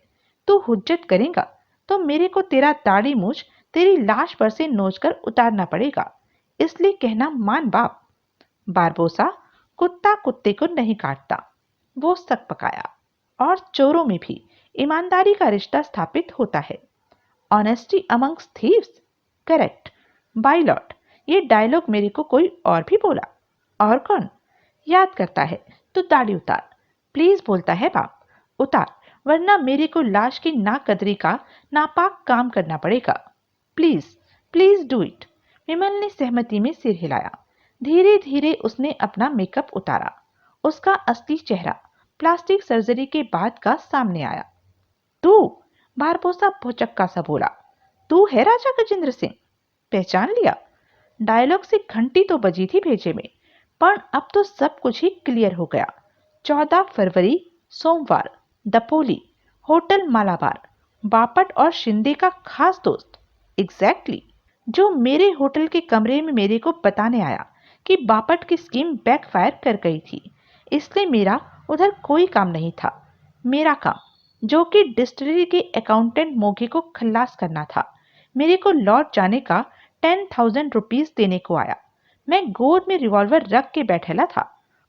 तू हुज्जत करेगा तो मेरे को तेरा दाढ़ी मूछ तेरी लाश पर से नोचकर उतारना पड़ेगा। इसलिए कहना मान बाप। बारबोसा, कुत्ता कुत्ते को नहीं काटता, वो सक पकाया। और चोरों में भी ईमानदारी का रिश्ता स्थापित होता है। Honesty amongst thieves. Correct. By lord, ये डायलॉग मेरे को कोई और भी बोला। और कौन? याद करता है तो दाढ़ी उतार, प्लीज बोलता है बाप। उतार, वरना मेरे को लाश की नाकदरी का नापाक काम करना पड़ेगा। Please, please do it. Vimal ने सहमति में सिर हिलाया। धीरे धीरे उसने अपना मेकअप उतारा। उसका असली चेहरा प्लास्टिक सर्जरी के बाद का सामने आया। तू? बारबोसा भौचक्का सा बोला। तू है राजा गजेंद्र सिंह? पहचान लिया? डायलॉग से घंटी तो बजी थी भेजे में, पर अब तो सब कुछ ही क्लियर हो गया। 14 फरवरी सोमवार, दपोली, होटल मालाबार, बापट और शिंदे का खास दोस्त। एग्जैक्टली, जो मेरे होटल के कमरे में मेरे को बताने आया कि बापट की स्कीम बैकफायर कर गई थी, इसलिए मेरा उधर कोई काम नहीं था। मेरा काम, जो कि डिस्टिलरी के अकाउंटेंट मोघे को खल्लास करना था, मेरे को लौट जाने का 10,000 रुपीज देने को आया। मैं गोद में रिवॉल्वर रख के बैठेला था,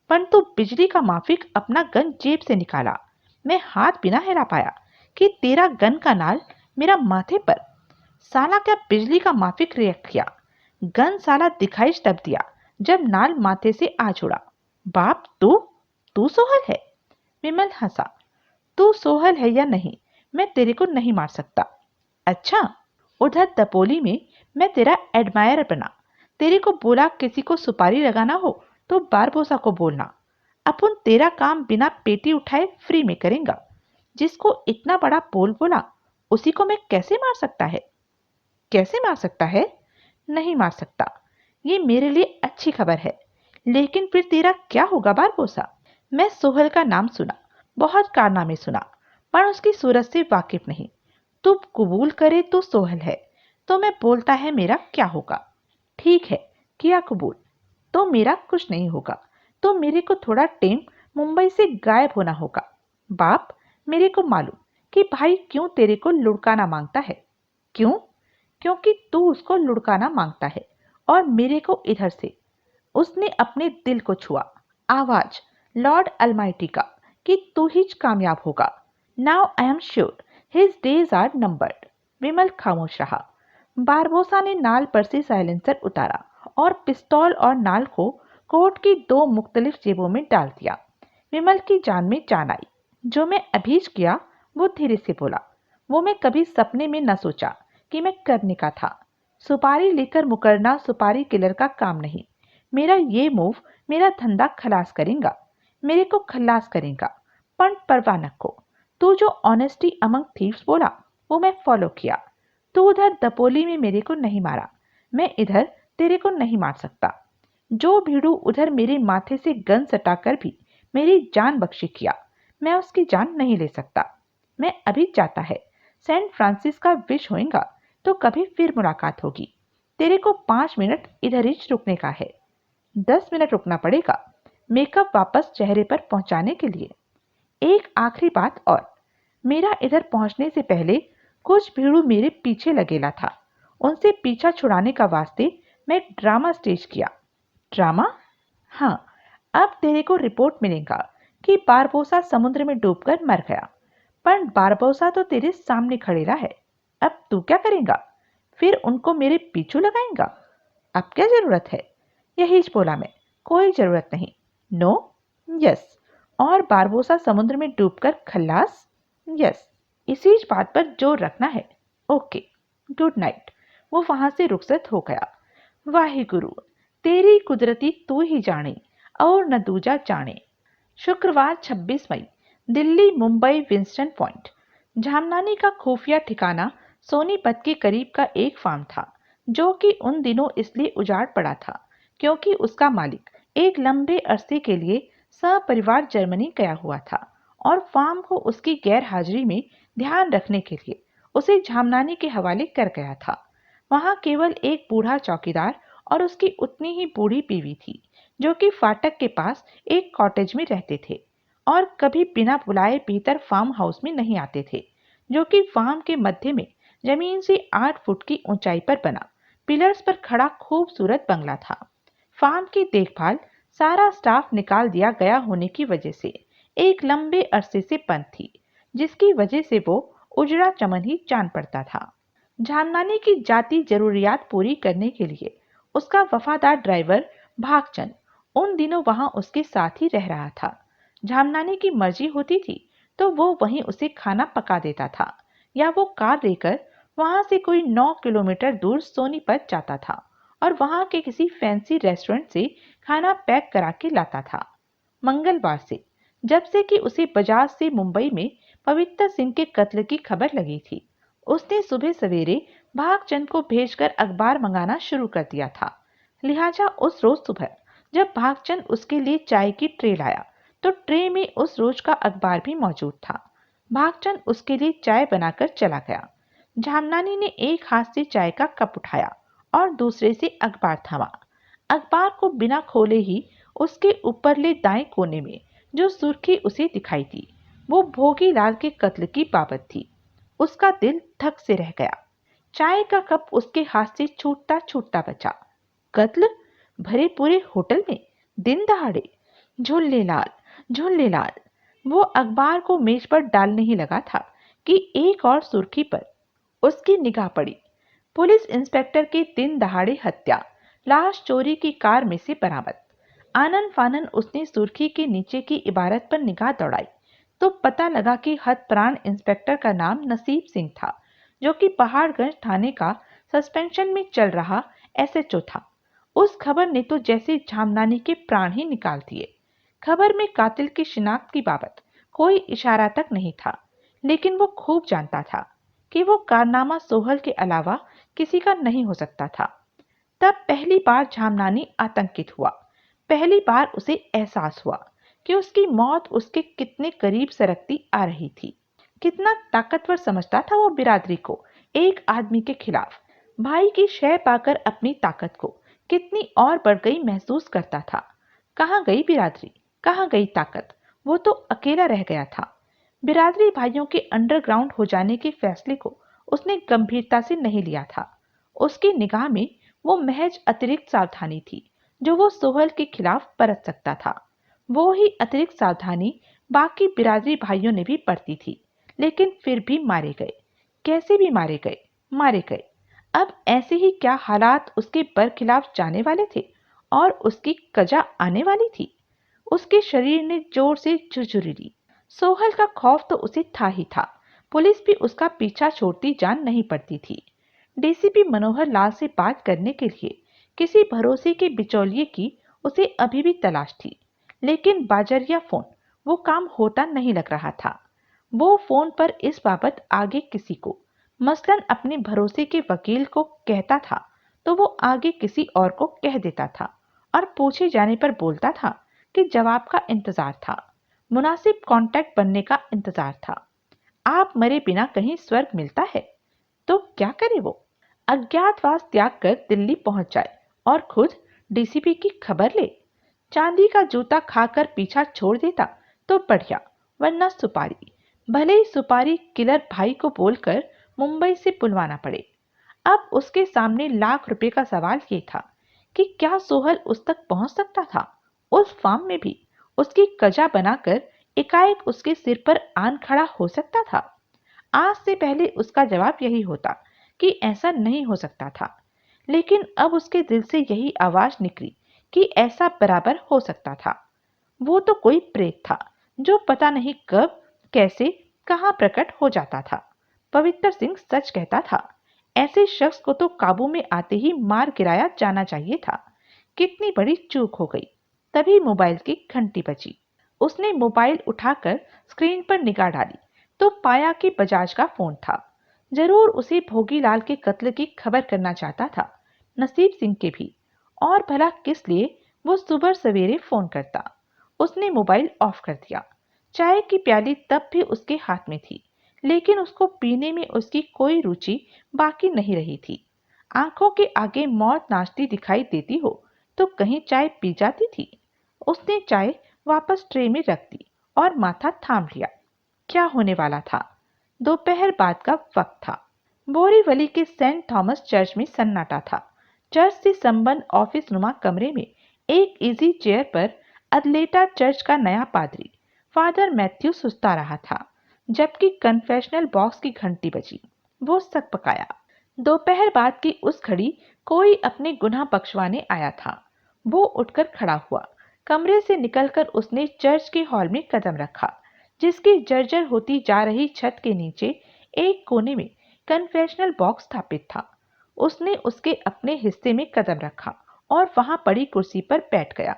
परंतु बिजली का माफिक अपना गन जेब से निकाला। मैं हाथ बिना हिला पाया कि तेरा गन का नाल मेरा माथे पर। साला क्या बिजली का माफिक रिएक्ट किया? गन साला दिखाई तब दिया जब नाल माथे से आ जुड़ा। बाप, तू सोहल है? विमल हंसा। तू सोहल है या नहीं, मैं तेरे को नहीं मार सकता। अच्छा, उधर दपोली में मैं तेरा एडमायर बना। तेरे को बोला किसी को सुपारी लगाना हो तो बारबोसा को बोलना। अपन तेरा काम बिना पेटी उठाए फ्री में करेंगे। जिसको इतना बड़ा बोल बोला, उसी को मैं कैसे मार सकता है? कैसे मार सकता है? नहीं मार सकता। ये मेरे लिए अच्छी खबर है। लेकिन फिर तेरा क्या होगा बारबोसा? मैं सोहल का नाम सुना, बहुत कारनामे सुना, पर उसकी सूरत से वाकिफ नहीं। तू कबूल करे तो सोहल है, तो मैं बोलता है मेरा क्या होगा। ठीक है, किया कबूल। तो मेरा कुछ नहीं होगा, तो मेरे को थोड़ा टाइम मुंबई से गायब होना होगा। बाप, मेरे को मालूम कि भाई क्यों तेरे को लुढ़काना मांगता है। क्यों? क्योंकि तू उसको लुढ़काना मांगता है और मेरे को इधर से। उसने अपने दिल को छुआ। आवाज लॉर्ड अलमाइटी का कि तू ही कामयाब होगा। Now I am sure his days are numbered. Vimal खामोश रहा। बारबोसा ने नाल पर से साइलेंसर उतारा और पिस्तौल और नाल को कोट की दो मुख्तलिफ जेबों में डाल दिया। विमल की जान में जान आई। जो मैं अभीज किया, वो धीरे से बोला, वो मैं कभी सपने में न सोचा कि मैं करने का था। सुपारी लेकर मुकरना सुपारी किलर का काम नहीं। मेरा ये मूव मेरा धंधा खलास करेगा, मेरे को खलास करेगा। पण परवाह न को। तू जो ऑनेस्टी अमंग थीव्स बोला, वो मैं फॉलो किया। तू उधर दपोली में मेरे को नहीं मारा, मैं इधर तेरे को नहीं मार सकता। जो भीड़ू उधर मेरे माथे से गन सटाकर भी मेरी जान बख्शी किया, मैं उसकी जान नहीं ले सकता। मैं अभी जाता है, सेंट फ्रांसिस का विश होएगा तो कभी फिर मुलाकात होगी। तेरे को 5 मिनट इधर ही रुकने का है। 10 मिनट रुकना पड़ेगा मेकअप वापस चेहरे पर पहुंचाने के लिए। एक आखिरी बात और, मेरा इधर पहुंचने से पहले कुछ भीड़ू मेरे पीछे लगेला था। उनसे पीछा छुड़ाने का वास्ते मैं ड्रामा स्टेज किया। ड्रामा? हाँ, अब तेरे को रिपोर्ट मिलेगा कि बारबोसा समुद्र में डूबकर मर गया। पर बारबोसा तो तेरे सामने खड़ेला है। अब तू क्या करेगा? फिर उनको मेरे पीछू लगाएगा? अब क्या जरूरत है? यही बोला मैं, कोई जरूरत नहीं। No, yes. और बारबोसा समुद्र में डूबकर खल्लास? यस। इसी बात पर जोर रखना है। Okay, good night. वो वहां से रुखसत हो गया। वाहे गुरु, तेरी कुदरती तू ही जाने और न दूजा जाने। शुक्रवार 26 मई, दिल्ली मुंबई विंस्टन पॉइंट। झामनानी का खुफिया ठिकाना सोनीपत के करीब का एक फार्म था, जो कि उन दिनों इसलिए उजाड़ पड़ा था क्योंकि उसका मालिक एक लंबे अरसे के लिए सपरिवार जर्मनी गया हुआ था और फार्म को उसकी गैर हाजिरी में ध्यान रखने के लिए उसे झामनानी के हवाले कर गया था। वहां केवल एक बूढ़ा चौकीदार और उसकी उतनी ही बूढ़ी बीवी थी, जो कि फाटक के पास एक कॉटेज में रहते थे और कभी बिना बुलाए भीतर फार्म हाउस में नहीं आते थे, जो कि फार्म के मध्य में जमीन से 8 फुट की ऊंचाई पर बना पिलर्स पर खड़ा खूबसूरत बंगला था। फार्म की देखभाल सारा स्टाफ निकाल दिया गया होने की वजह से एक लंबे अरसे से बंद थी, जिसकी वजह से वो उजड़ा चमन ही जान पड़ता था। झामनानी की जाती जरूरियात पूरी करने के लिए उसका वफादार ड्राइवर भागचंद उन दिनों वहां उसके साथ ही रह रहा था। झामनानी की मर्जी होती थी तो वो वहीं उसे खाना पका देता था या वो कार लेकर वहां से कोई 9 किलोमीटर दूर सोनीपत जाता था और वहां के किसी फैंसी रेस्टोरेंट से खाना पैक करा के लाता था। मंगलवार से, जब से कि उसे बजाज से मुंबई में पवित्र सिंह के कत्ल की खबर लगी थी, उसने सुबह सवेरे भागचंद को भेजकर अखबार मंगाना शुरू कर दिया था। लिहाजा उस रोज सुबह जब भागचंद उसके लिए चाय की ट्रे लाया तो ट्रे में उस रोज का अखबार भी मौजूद था। भागचंद उसके लिए चाय बनाकर चला गया। झामनानी ने एक हाथ से चाय का कप उठाया और दूसरे से अखबार थामा। अखबार को बिना खोले ही उसके ऊपरले दाएं कोने में जो सुर्खी उसे दिखाई दी, वो भोगी लाल के कत्ल की बाबत थी। उसका दिल धक से रह गया। चाय का कप उसके हाथ से छूटता छूटता बचा। कत्ल? भरे पूरे होटल में, दिन दहाड़े? झुल्ले लाल। वो अखबार को मेज पर डालने ही लगा था कि एक और सुर्खी पर उसकी निगाह पड़ी। पुलिस इंस्पेक्टर की दिन दहाड़े हत्या, लाश चोरी की कार में से बरामद। आनन फानन उसने सुर्खी के नीचे की इबारत पर निगाह दौड़ाई तो पता लगा कि हतप्राण इंस्पेक्टर का नाम नसीब सिंह था, जो कि पहाड़गंज थाने का सस्पेंशन में चल रहा एसएचओ था। उस खबर ने तो जैसे झामनानी के प्राण ही निकाल दिए। खबर में कातिल की शिनाख्त की बाबत कोई इशारा तक नहीं था, लेकिन वो खूब जानता था कि वो कारनामा सोहल के अलावा किसी का नहीं हो सकता था। तब पहली बार झामनानी आतंकित हुआ। पहली बार उसे एहसास हुआ कि उसकी मौत उसके कितने करीब सरकती आ रही थी। कितना ताकतवर समझता था वो बिरादरी को एक आदमी के खिलाफ, भाई की शय पाकर अपनी ताकत को कितनी और बढ़ गई महसूस करता था। कहाँ गई बिरादरी, कहाँ गई ताकत, वो तो अकेला रह गया था। बिरादरी भाइयों के अंडरग्राउंड हो जाने के फैसले को उसने गंभीरता से नहीं लिया था। उसकी निगाह में वो महज अतिरिक्त सावधानी थी जो वो सोहल के खिलाफ बरत सकता था। वो ही अतिरिक्त सावधानी बाकी बिरादरी भाइयों ने भी बरती थी, लेकिन फिर भी मारे गए। कैसे भी मारे गए, मारे गए। अब ऐसे ही क्या हालात उसके बरखिलाफ जाने वाले थे और उसकी कजा आने वाली थी। उसके शरीर ने जोर से झुरझुरी ली। सोहल का खौफ तो उसे था ही था। पुलिस भी उसका पीछा छोड़ती जान नहीं पड़ती थी। डीसीपी मनोहर लाल से बात करने के लिए किसी भरोसे के बिचौलिए की उसे अभी भी तलाश थी, लेकिन बाजरिया फोन वो काम होता नहीं लग रहा था। वो फोन पर इस बाबत आगे किसी को, मसलन अपने भरोसे के वकील को कहता था तो वो आगे किसी और को कह देता था और पूछे जाने पर बोलता था कि जवाब का इंतजार था, मुनासिब कांटेक्ट बनने का इंतजार था। आप मरे बिना कहीं स्वर्ग मिलता है तो क्या करे वो? अज्ञातवास त्याग कर दिल्ली पहुंच जाए और खुद डीसीपी की खबर ले। चांदी का जूता खाकर पीछा छोड़ देता तो बढ़िया, वरना सुपारी, भले ही सुपारी किलर भाई को बोलकर मुंबई से बुलवाना पड़े। अब उसके सामने लाख रुपए का सवाल ये था कि क्या सोहल उस तक पहुंच सकता था? उस फार्म में भी उसकी कजा बनाकर एकाएक उसके सिर पर आन खड़ा हो सकता था? आज से पहले उसका जवाब यही होता कि ऐसा नहीं हो सकता था, लेकिन अब उसके दिल से यही आवाज निकली कि ऐसा बराबर हो सकता था। वो तो कोई प्रेत था जो पता नहीं कब, कैसे, कहां प्रकट हो जाता था। पवित्र सिंह सच कहता था, ऐसे शख्स को तो काबू में आते ही मार गिराया जाना चाहिए था। कितनी बड़ी चूक हो गई। तभी मोबाइल की घंटी बजी। उसने मोबाइल उठाकर स्क्रीन पर निगाह डाली तो पाया कि बजाज का फोन था। जरूर उसे भोगीलाल के कत्ल की खबर करना चाहता था, नसीब सिंह के भी। और भला किस लिए वो सुबह सवेरे फोन करता? उसने मोबाइल ऑफ कर दिया। चाय की प्याली तब भी उसके हाथ में थी, लेकिन उसको पीने में उसकी कोई रुचि बाकी नहीं रही थी। आंखों के आगे मौत नाचती दिखाई देती हो तो कहीं चाय पी जाती थी। उसने चाय वापस ट्रे में रख दी और माथा थाम लिया। क्या होने वाला था? दोपहर बाद का वक्त था। बोरीवली के सेंट थॉमस चर्च में सन्नाटा था। चर्च से संबंध ऑफिस नुमा कमरे में एक इजी चेयर पर अदलेटा चर्च का नया पादरी फादर मैथ्यू सुस्ता रहा था, जबकि कन्फेशनल बॉक्स की घंटी बजी। वो सक पकाया। दोपहर बाद की उस घड़ी कोई अपने गुनाह बख्शवाने आया था। वो उठकर खड़ा हुआ। कमरे से निकलकर उसने चर्च के हॉल में कदम रखा, जिसकी जर्जर होती जा रही छत के नीचे एक कोने में कन्फेशनल बॉक्स स्थापित था। उसने उसके अपने हिस्से में कदम रखा और वहां पड़ी कुर्सी पर बैठ गया।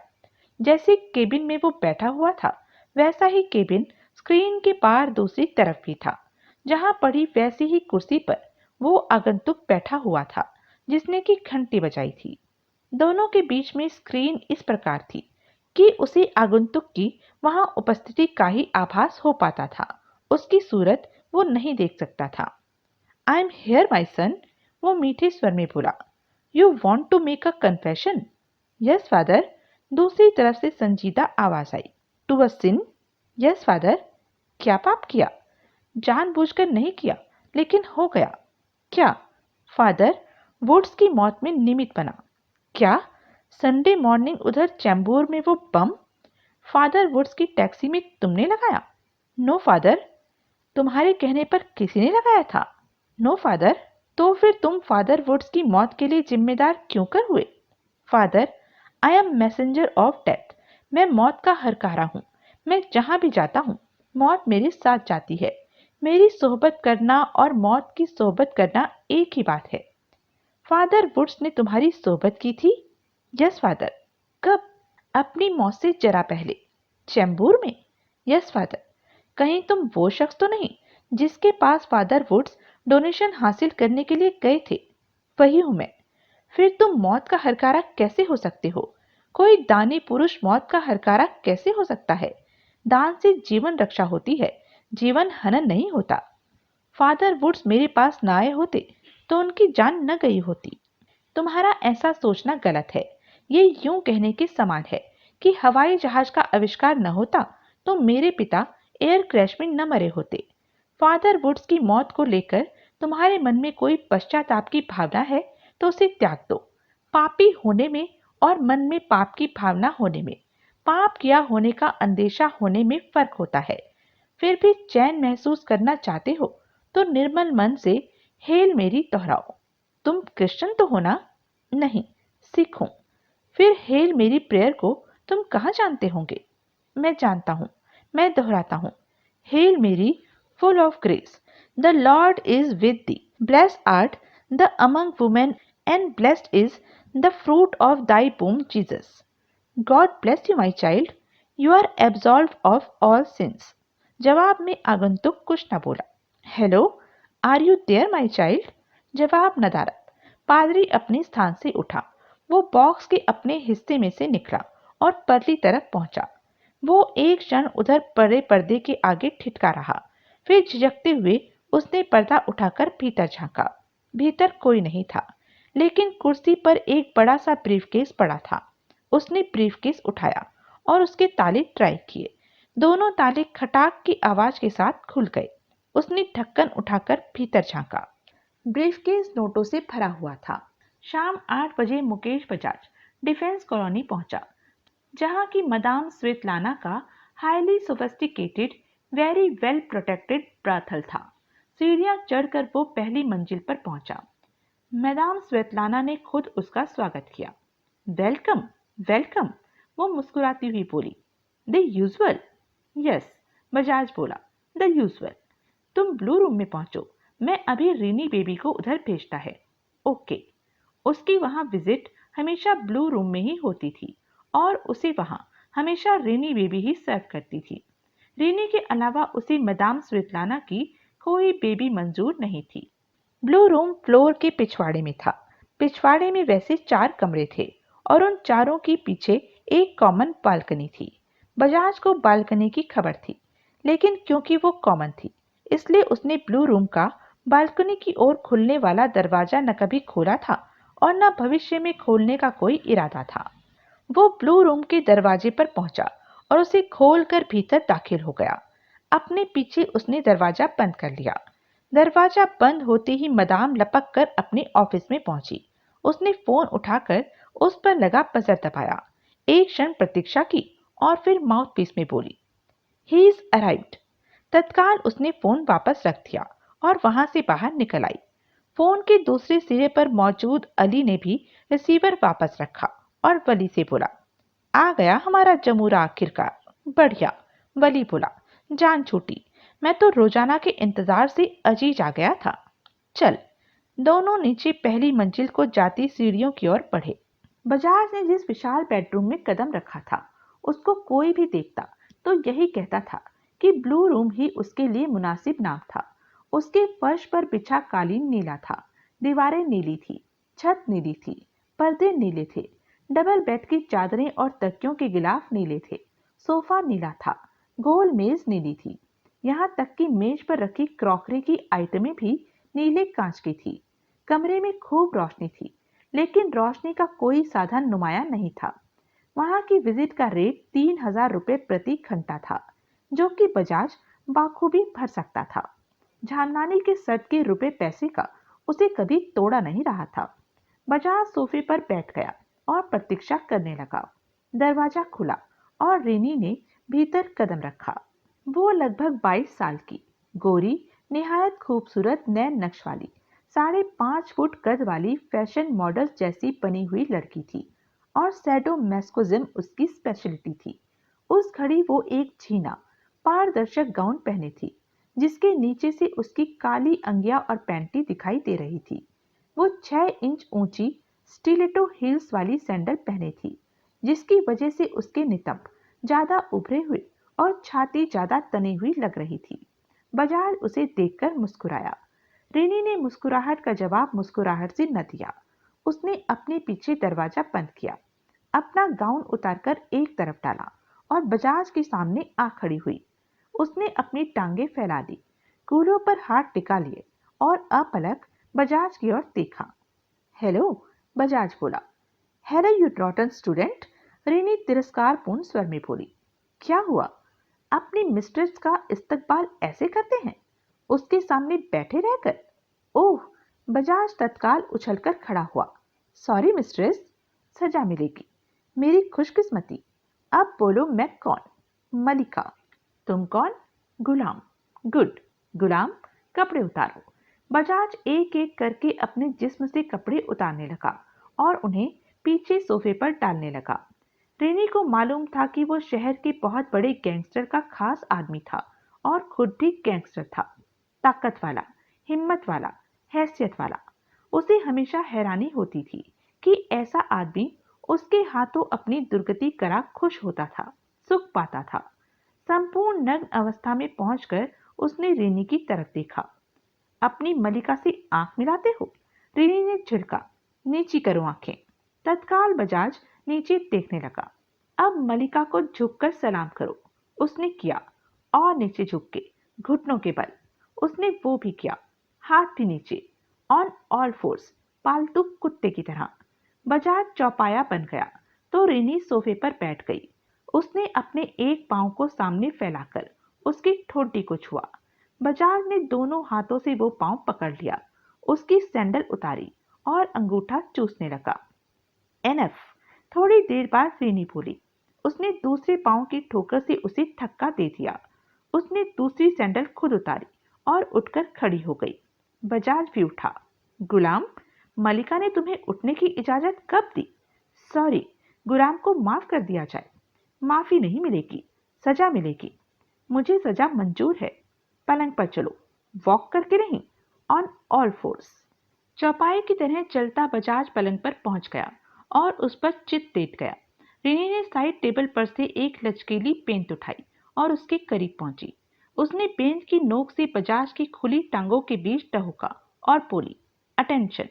जैसे केबिन में वो बैठा हुआ था, वैसा ही केबिन स्क्रीन के पार दूसरी तरफ भी था। जहां पड़ी वैसी ही कुर्सी पर वो आगंतुक बैठा हुआ था जिसने की घंटी बजाई थी। दोनों के बीच में स्क्रीन इस प्रकार थी कि उसे आगंतुक की वहां उपस्थिति का ही आभास हो पाता था, उसकी सूरत वो नहीं देख सकता था। आई एम हियर माई सन, वो मीठे स्वर में बोला। You want to make a confession? Yes father, दूसरी तरफ से संजीदा आवाज आई। To a sin? Yes father. क्या पाप किया? जानबूझकर नहीं किया, लेकिन हो गया। क्या? फादर, वुड्स की मौत में निमित्त बना। क्या? संडे मॉर्निंग उधर चैम्बूर में वो बम फादर वुड्स की टैक्सी में तुमने लगाया? No father. तुम्हारे कहने पर किसी ने लगाया था? No father. तो फिर तुम फादर वुड्स की मौत के लिए जिम्मेदार क्यों कर हुए? Father, I am messenger of death. मैं मौत का हरकारा हूँ। मैं जहां भी जाता हूँ मौत मेरे साथ जाती है। मेरी सोहबत करना और मौत की सोहबत करना एक ही बात है। फादर वुड्स ने तुम्हारी सोहबत की थी? Yes father. कब? अपनी मौत से जरा पहले। चैम्बूर में? Yes father. कहीं तुम वो शख्स तो नहीं जिसके पास फादर वुड्स डोनेशन हासिल करने के लिए गए थे? वही हूं मैं। फिर तुम मौत का हरकारा कैसे हो सकते हो? कोई दानी पुरुष मौत का हरकारा कैसे हो सकता है? दान से जीवन रक्षा होती है, जीवन हनन नहीं होता। फादर वुड्स मेरे पास ना आए होते तो उनकी जान न गई होती। तुम्हारा ऐसा सोचना गलत है। ये यूं कहने के समान है कि हवाई जहाज का आविष्कार न होता तो मेरे पिता एयर क्रैश में न मरे होते। फादर वुड्स की मौत को लेकर तुम्हारे मन में कोई पश्चाताप की भावना है तो उसे त्याग दो। पापी होने में और मन में पाप की भावना होने में, पाप किया होने का अंदेशा होने में फर्क होता है। फिर भी चैन महसूस करना चाहते हो तो निर्मल मन से हेल मेरी दोहराओ। तुम क्रिश्चियन तो हो ना? नहीं, सिख हूं। फिर हेल मेरी प्रेयर को तुम कहाँ जानते होंगे? मैं जानता हूं। मैं दोहराता हूं। हेल मेरी full of grace. The Lord is with thee. Blessed art thou among women, and blessed is the fruit of thy womb, Jesus. God bless you, my child. You are absolved of all sins. जवाब में आगंतुक कुछ न बोला। Hello, are you there my child? जवाब नदारद। पादरी अपने स्थान से उठा। वो बॉक्स के अपने हिस्से में से निकला और परली तरफ पहुंचा। वो एक क्षण उधर पड़े पर्दे के आगे ठिठका रहा। फिर झिझकते हुए उसने पर्दा उठाकर भीतर झांका। भीतर कोई नहीं था, लेकिन कुर्सी पर एक बड़ा सा ब्रीफकेस पड़ा था। उसने ब्रीफकेस उठाया और उसके ताले ट्राई किए। दोनों ताले खटाक की आवाज के साथ खुल गए। उसने ढक्कन उठाकर भीतर झांका। ब्रीफकेस नोटों से भरा हुआ था। शाम 8 बजे मुकेश बजाज डिफेंस कॉलोनी पहुंचा, जहां की मदाम स्वेतलाना का highly sophisticated very well protected brothel था। सीढ़ियां चढ़कर वो पहली मंजिल पर पहुंचा। मैदाम स्वेतलाना ने खुद उसका स्वागत किया। वेलकम, वेलकम, वो मुस्कुराती हुई बोली। The usual? यस, बजाज बोला, द यूजुअल। तुम ब्लू रूम में पहुंचो, मैं अभी रीनी बेबी को उधर भेजता है। ओके। उसकी वहां विजिट हमेशा ब्लू रूम में ही होती थी और उसे वहां हमेशा रीनी बेबी ही सर्व करती थी। रीनी के अलावा उसे मदाम स्वेतलाना की कोई बेबी मंजूर नहीं थी। ब्लू रूम फ्लोर के पिछवाड़े में था। पिछवाड़े में वैसे 4 कमरे थे और उन चारों के पीछे एक कॉमन बालकनी थी। बजाज को बालकनी की खबर थी, लेकिन क्योंकि वो कॉमन थी इसलिए उसने ब्लू रूम का बालकनी की ओर खुलने वाला दरवाजा न कभी खोला था और न भविष्य में खोलने का कोई इरादा था। वो ब्लू रूम के दरवाजे पर पहुंचा और उसे खोलकर भीतर दाखिल हो गया। अपने पीछे उसने दरवाजा बंद कर लिया। दरवाजा बंद होते ही मदाम लपक कर अपने ऑफिस में पहुंची। उसने फोन उठाकर उस पर लगा बजर दबाया। एक क्षण प्रतीक्षा की और फिर माउथपीस में बोली, ही इज अराइव्ड। तत्काल उसने फोन वापस रख दिया और वहां से बाहर निकल आई। फोन के दूसरे सिरे पर मौजूद अली ने भी रिसीवर वापस रखा और वली से बोला, आ गया हमारा जमूरा आखिरकार। बढ़िया, वली बोला, जान छूटी। मैं तो रोजाना के इंतजार से अजीज आ गया था। चल। दोनों नीचे पहली मंजिल को जाती सीढ़ियों की ओर बढ़े। बजाज ने जिस विशाल बेडरूम में कदम रखा था उसको कोई भी देखता तो यही कहता था कि ब्लू रूम ही उसके लिए मुनासिब नाम था। उसके फर्श पर बिछा कालीन नीला था, दीवारें नीली थी, छत नीली थी, पर्दे नीले थे, डबल बेड की चादरें और तकियों के गिलाफ नीले थे, सोफा नीला था, गोल मेज नीली थी, यहाँ तक कि मेज पर रखी क्रॉकरी की आइटमें भी नीले कांच की थी। कमरे में खूब रोशनी थी, लेकिन रोशनी का कोई साधन नुमाया नहीं था। वहां की विजिट का रेट 3000 रुपये प्रति घंटा था, जो कि बजाज बाखूबी भर सकता था। झानमानी के सद के रुपए पैसे का उसे कभी तोड़ा नहीं रहा था। बजाज सोफे पर बैठ गया और प्रतीक्षा करने लगा। दरवाजा खुला और रेनी ने भीतर कदम रखा। वो लगभग 22 साल की, गोरी, निहायत खूबसूरत नैन नक्श वाली, 5.5 फुट कद वाली फैशन मॉडल जैसी बनी हुई लड़की थी और सैडोमैसोकिज्म उसकी स्पेशलिटी थी। उस घड़ी वो एक झीना पारदर्शक गाउन पहने थी, जिसके नीचे से उसकी काली अंगिया और पैंटी दिखाई दे रही थी। वो 6 इंच ऊंची स्टिलेटो हील्स वाली सैंडल पहने थी, जिसकी वजह से उसके नितंब ज्यादा उभरे हुए और छाती ज्यादा तनी हुई लग रही थी। बजाज उसे देखकर मुस्कुराया। रेनी ने मुस्कुराहट का जवाब मुस्कुराहट से न दिया। उसने अपने पीछे दरवाजा बंद किया, अपना गाउन उतारकर एक तरफ डाला और बजाज के सामने आ खड़ी हुई। उसने अपनी टांगे फैला ली, कूल्हों पर हाथ टिका लिए और अपलक बजाज की ओर देखा। हेलो, बजाज बोला। हेलो यू रॉटन स्टूडेंट, रेनी तिरस्कारपूर्ण स्वर में बोली। क्या हुआ? अपनी मिस्ट्रेस का इस्तकबाल ऐसे करते हैं, उसके सामने बैठे रहकर? ओह! बजाज तत्काल उछलकर खड़ा हुआ। सॉरी मिस्ट्रेस, सजा मिलेगी। मेरी खुशकिस्मती। अब बोलो मैं कौन? मलिका। तुम कौन? गुलाम। गुड। गुलाम, कपड़े उतारो। बजाज एक एक करके अपने जिस्म से कपड़े उतारने लगा और उन्हें पीछे सोफे पर डालने लगा। रेनी को मालूम था कि वो शहर के बहुत बड़े गैंगस्टर का खास आदमी था और खुद भी गैंगस्टर था। ताकत वाला, हिम्मत वाला, हैसियत वाला। उसे हमेशा हैरानी होती थी कि ऐसा आदमी उसके हाथों अपनी दुर्गति करा खुश होता था, सुख पाता था। संपूर्ण नग्न अवस्था में पहुंचकर उसने रेनी की तरफ देखा। अपनी मलिका से आंख मिलाते हो? रेनी ने झिड़का। नीची करो आंखें। तत्काल बजाज नीचे देखने लगा। अब मलिका को झुककर सलाम करो। उसने किया और नीचे झुक के घुटनों के बल उसने वो भी किया, हाथ भी नीचे, ऑन ऑल फोर्स, पालतू कुत्ते की तरह। बजाज चौपाया बन गया तो रेनी सोफे पर बैठ गई। उसने अपने एक पांव को सामने फैलाकर उसकी ठोडी को छुआ। बजाज ने दोनों हाथों से वो पांव पकड़ लिया, उसकी सैंडल उतारी और अंगूठा चूसने लगा। एनफ। थोड़ी देर बाद रेनी बोली। उसने दूसरे पांव की ठोकर से उसे धक्का दे दिया। उसने दूसरी सैंडल खुद उतारी और उठकर खड़ी हो गई। बजाज भी उठा। गुलाम, मलिका ने तुम्हें उठने की इजाजत कब दी? सॉरी, गुलाम को माफ कर दिया जाए। माफी नहीं मिलेगी, सजा मिलेगी। मुझे सजा मंजूर है। पलंग पर चलो, वॉक करके नहीं, ऑन ऑल फोर्स। चौपाई की तरह चलता बजाज पलंग पर पहुंच गया और उस पर चित लेट गया। रेनी ने साइड टेबल पर से एक लचकीली पेंच उठाई और उसके करीब पहुंची। उसने पेंच की नोक से बजाज की खुली टांगों के बीच टहुका और बोली, अटेंशन।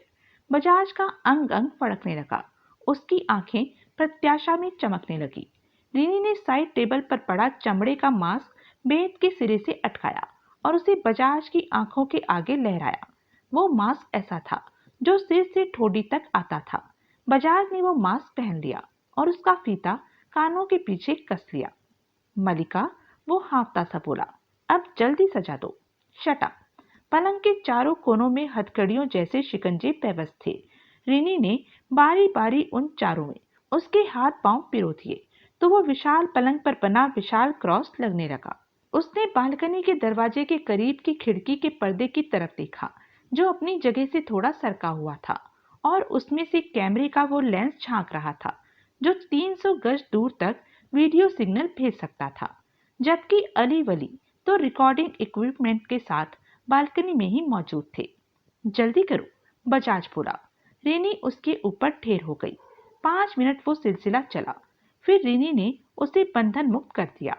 बजाज का अंग अंग फड़कने लगा। उसकी आंखें प्रत्याशा में चमकने लगी। रेनी ने साइड टेबल पर पड़ा चमड़े का मास्क बेंत के सिरे से अटकाया और उसे बजाज की आंखों के आगे लहराया। वो मास्क ऐसा था जो सिर से ठोडी तक आता था। बजाज ने वो मास्क पहन लिया और उसका फीता कानों के पीछे कस लिया। मलिका, वो हाँफता सा बोला, अब जल्दी सजा दो। शटा। पलंग के चारों कोनों में हथकड़ियों जैसे शिकंजे पेवस्त थे। रेनी ने बारी बारी उन चारों में उसके हाथ पांव पिरो दिए तो वो विशाल पलंग पर बना विशाल क्रॉस लगने लगा। उसने बालकनी के दरवाजे के करीब की खिड़की के पर्दे की तरफ देखा जो अपनी जगह से थोड़ा सरका हुआ था और उसमें से कैमरे का वो लेंस झांक रहा था जो 300 गज दूर तक वीडियो सिग्नल भेज सकता था। जबकि अली वली तो रिकॉर्डिंग इक्विपमेंट के साथ बालकनी में ही मौजूद थे। जल्दी करो, बजाज बोला। रेनी उसके ऊपर ठेर हो गई। 5 मिनट वो सिलसिला चला। फिर रेनी ने उसे बंधन मुक्त कर दिया।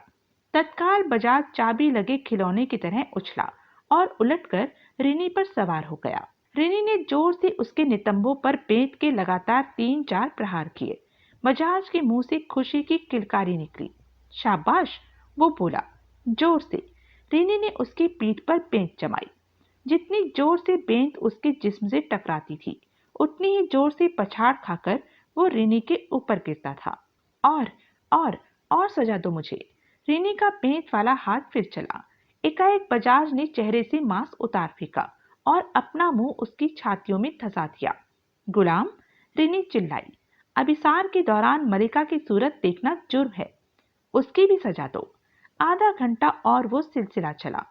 तत्काल बजाज चाबी लगे खिलौने की तरह उछला और उलटकर रेनी पर सवार हो गया। रेनी ने जोर से उसके नितंबों पर बेंत के लगातार 3-4 प्रहार किए। बजाज के मुंह से खुशी की किलकारी निकली। शाबाश, वो बोला जोर से। रेनी ने उसकी पीठ पर बेंत जमाई। जितनी जोर से बेंत उसके जिस्म से टकराती थी उतनी ही जोर से पछाड़ खाकर वो रेनी के ऊपर गिरता था। और और और सजा दो मुझे। रेनी का बेंत वाला हाथ फिर चला। एकाएक बजाज ने चेहरे से मांस उतार फेंका और अपना मुंह उसकी छातियों में धंसा दिया। गुलाम, रेनी चिल्लाई। अभिसार के दौरान मलिका की सूरत देखना जुर्म है, उसकी भी सजा दो। आधा घंटा और वो सिलसिला चला।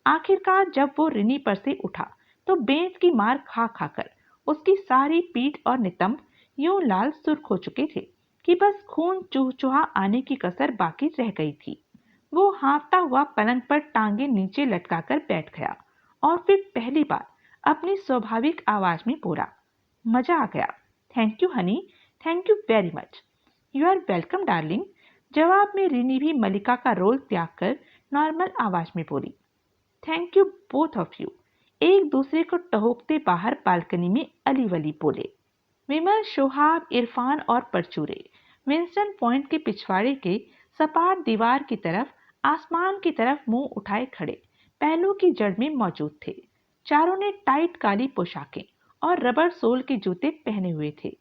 आखिरकार जब वो रिनी पर से उठा तो बेंत की मार खा खाकर उसकी सारी पीठ और नितंब यूं लाल सुर्ख हो चुके थे कि बस खून चूहचूहा आने की कसर बाकी रह गई थी। वो हाँफता हुआ पलंग पर टांगे नीचे लटकाकर बैठ गया और फिर पहली बार अपनी स्वाभाविक आवाज में बोला, मजा आ गया। Thank you honey, thank you very much. You are welcome darling. जवाब में रिनी भी मलिका का रोल त्याग कर नॉर्मल आवाज में बोली, thank you both of you. एक दूसरे को टहोकते बाहर बालकनी में अली वली बोले। विमल, शोहाब, इरफान और परचूरे विंस्टन पॉइंट के पिछवाड़े के सपाट दीवार की तरफ आसमान की तरफ मुंह उठाए खड़े पहलू की जड़ में मौजूद थे। चारों ने टाइट काली पोशाकें और रबर सोल के जूते पहने हुए थे।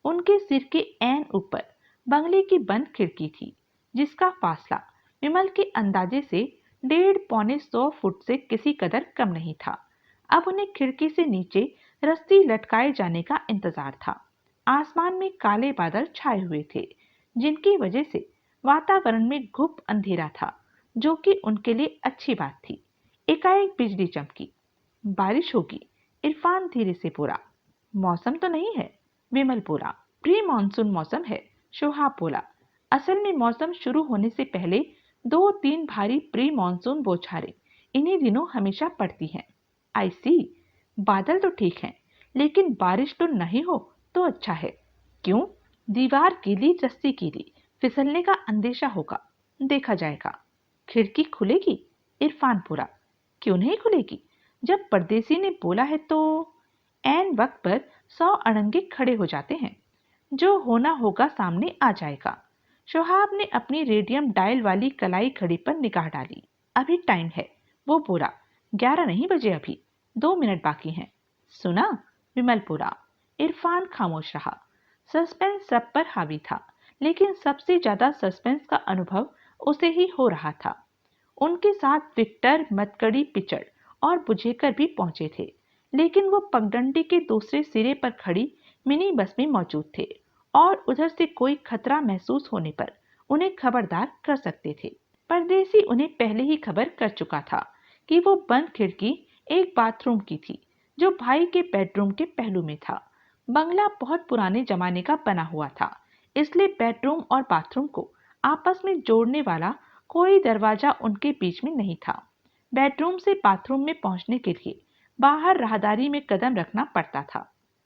उनके सिर के ऐन ऊपर बंगले की बंद खिड़की थी, जिसका फासला विमल के अंदाजे से 150-100 फुट से किसी कदर कम नहीं था। अब उन्हें खिड़की से नीचे रस्सी लटकाए जाने का इंतजार था। आसमान में काले बादल छाए हुए थे, जिनकी वजह से वातावरण में घुप अंधेरा था, जो कि उनके लिए अच्छी बात थी। एकाएक बिजली चमकी। बारिश होगी, इरफान धीरे से बोला। मौसम तो नहीं है, विमल बोला। प्री मानसून मौसम है, शोहाब बोला। असल में मौसम शुरू होने से पहले 2-3 भारी प्री मानसून बौछारें इन्हीं दिनों हमेशा पड़ती हैं। आई सी। बादल तो ठीक हैं, लेकिन बारिश तो नहीं हो तो अच्छा है। क्यों? दीवार गीली, रस्सी गीली, फिसलने का अंदेशा होगा। देखा जाएगा। खिड़की खुलेगी? इरफान बोला। क्यों नहीं खुलेगी? जब परदेसी ने बोला है तो। ऐन वक्त पर 100 अड़ंगे खड़े हो जाते हैं। जो होना होगा सामने आ जाएगा। शोहाब ने अपनी रेडियम डायल वाली कलाई घड़ी पर निगाह डाली। अभी टाइम है, वो बोला। 11 नहीं बजे, अभी 2 मिनट बाकी हैं। सुना? विमल बोला। इरफान खामोश रहा। सस्पेंस सब पर हावी था, लेकिन सबसे ज्यादा सस्पेंस का अनुभव उसे ही हो रहा था। उनके साथ विक्टर, मतकड़ी, पिचड़ और बुझेकर भी पहुंचे थे, लेकिन वो पगडंडी के दूसरे सिरे पर खड़ी मिनी बस में मौजूद थे और उधर से कोई खतरा महसूस होने पर उन्हें खबरदार कर सकते थे। परदेसी उन्हें पहले ही खबर कर चुका था कि वो बंद खिड़की एक बाथरूम की थी, जो भाई के बेडरूम के पहलू में था। बंगला बहुत पुराने जमाने का बना हुआ था, इसलिए बेडरूम और बाथरूम को आपस में जोड़ने वाला कोई दरवाजा उनके बीच में नहीं था। बेडरूम से बाथरूम में पहुंचने के लिए बाहर राहदारी में कदम रखना पड़ता था।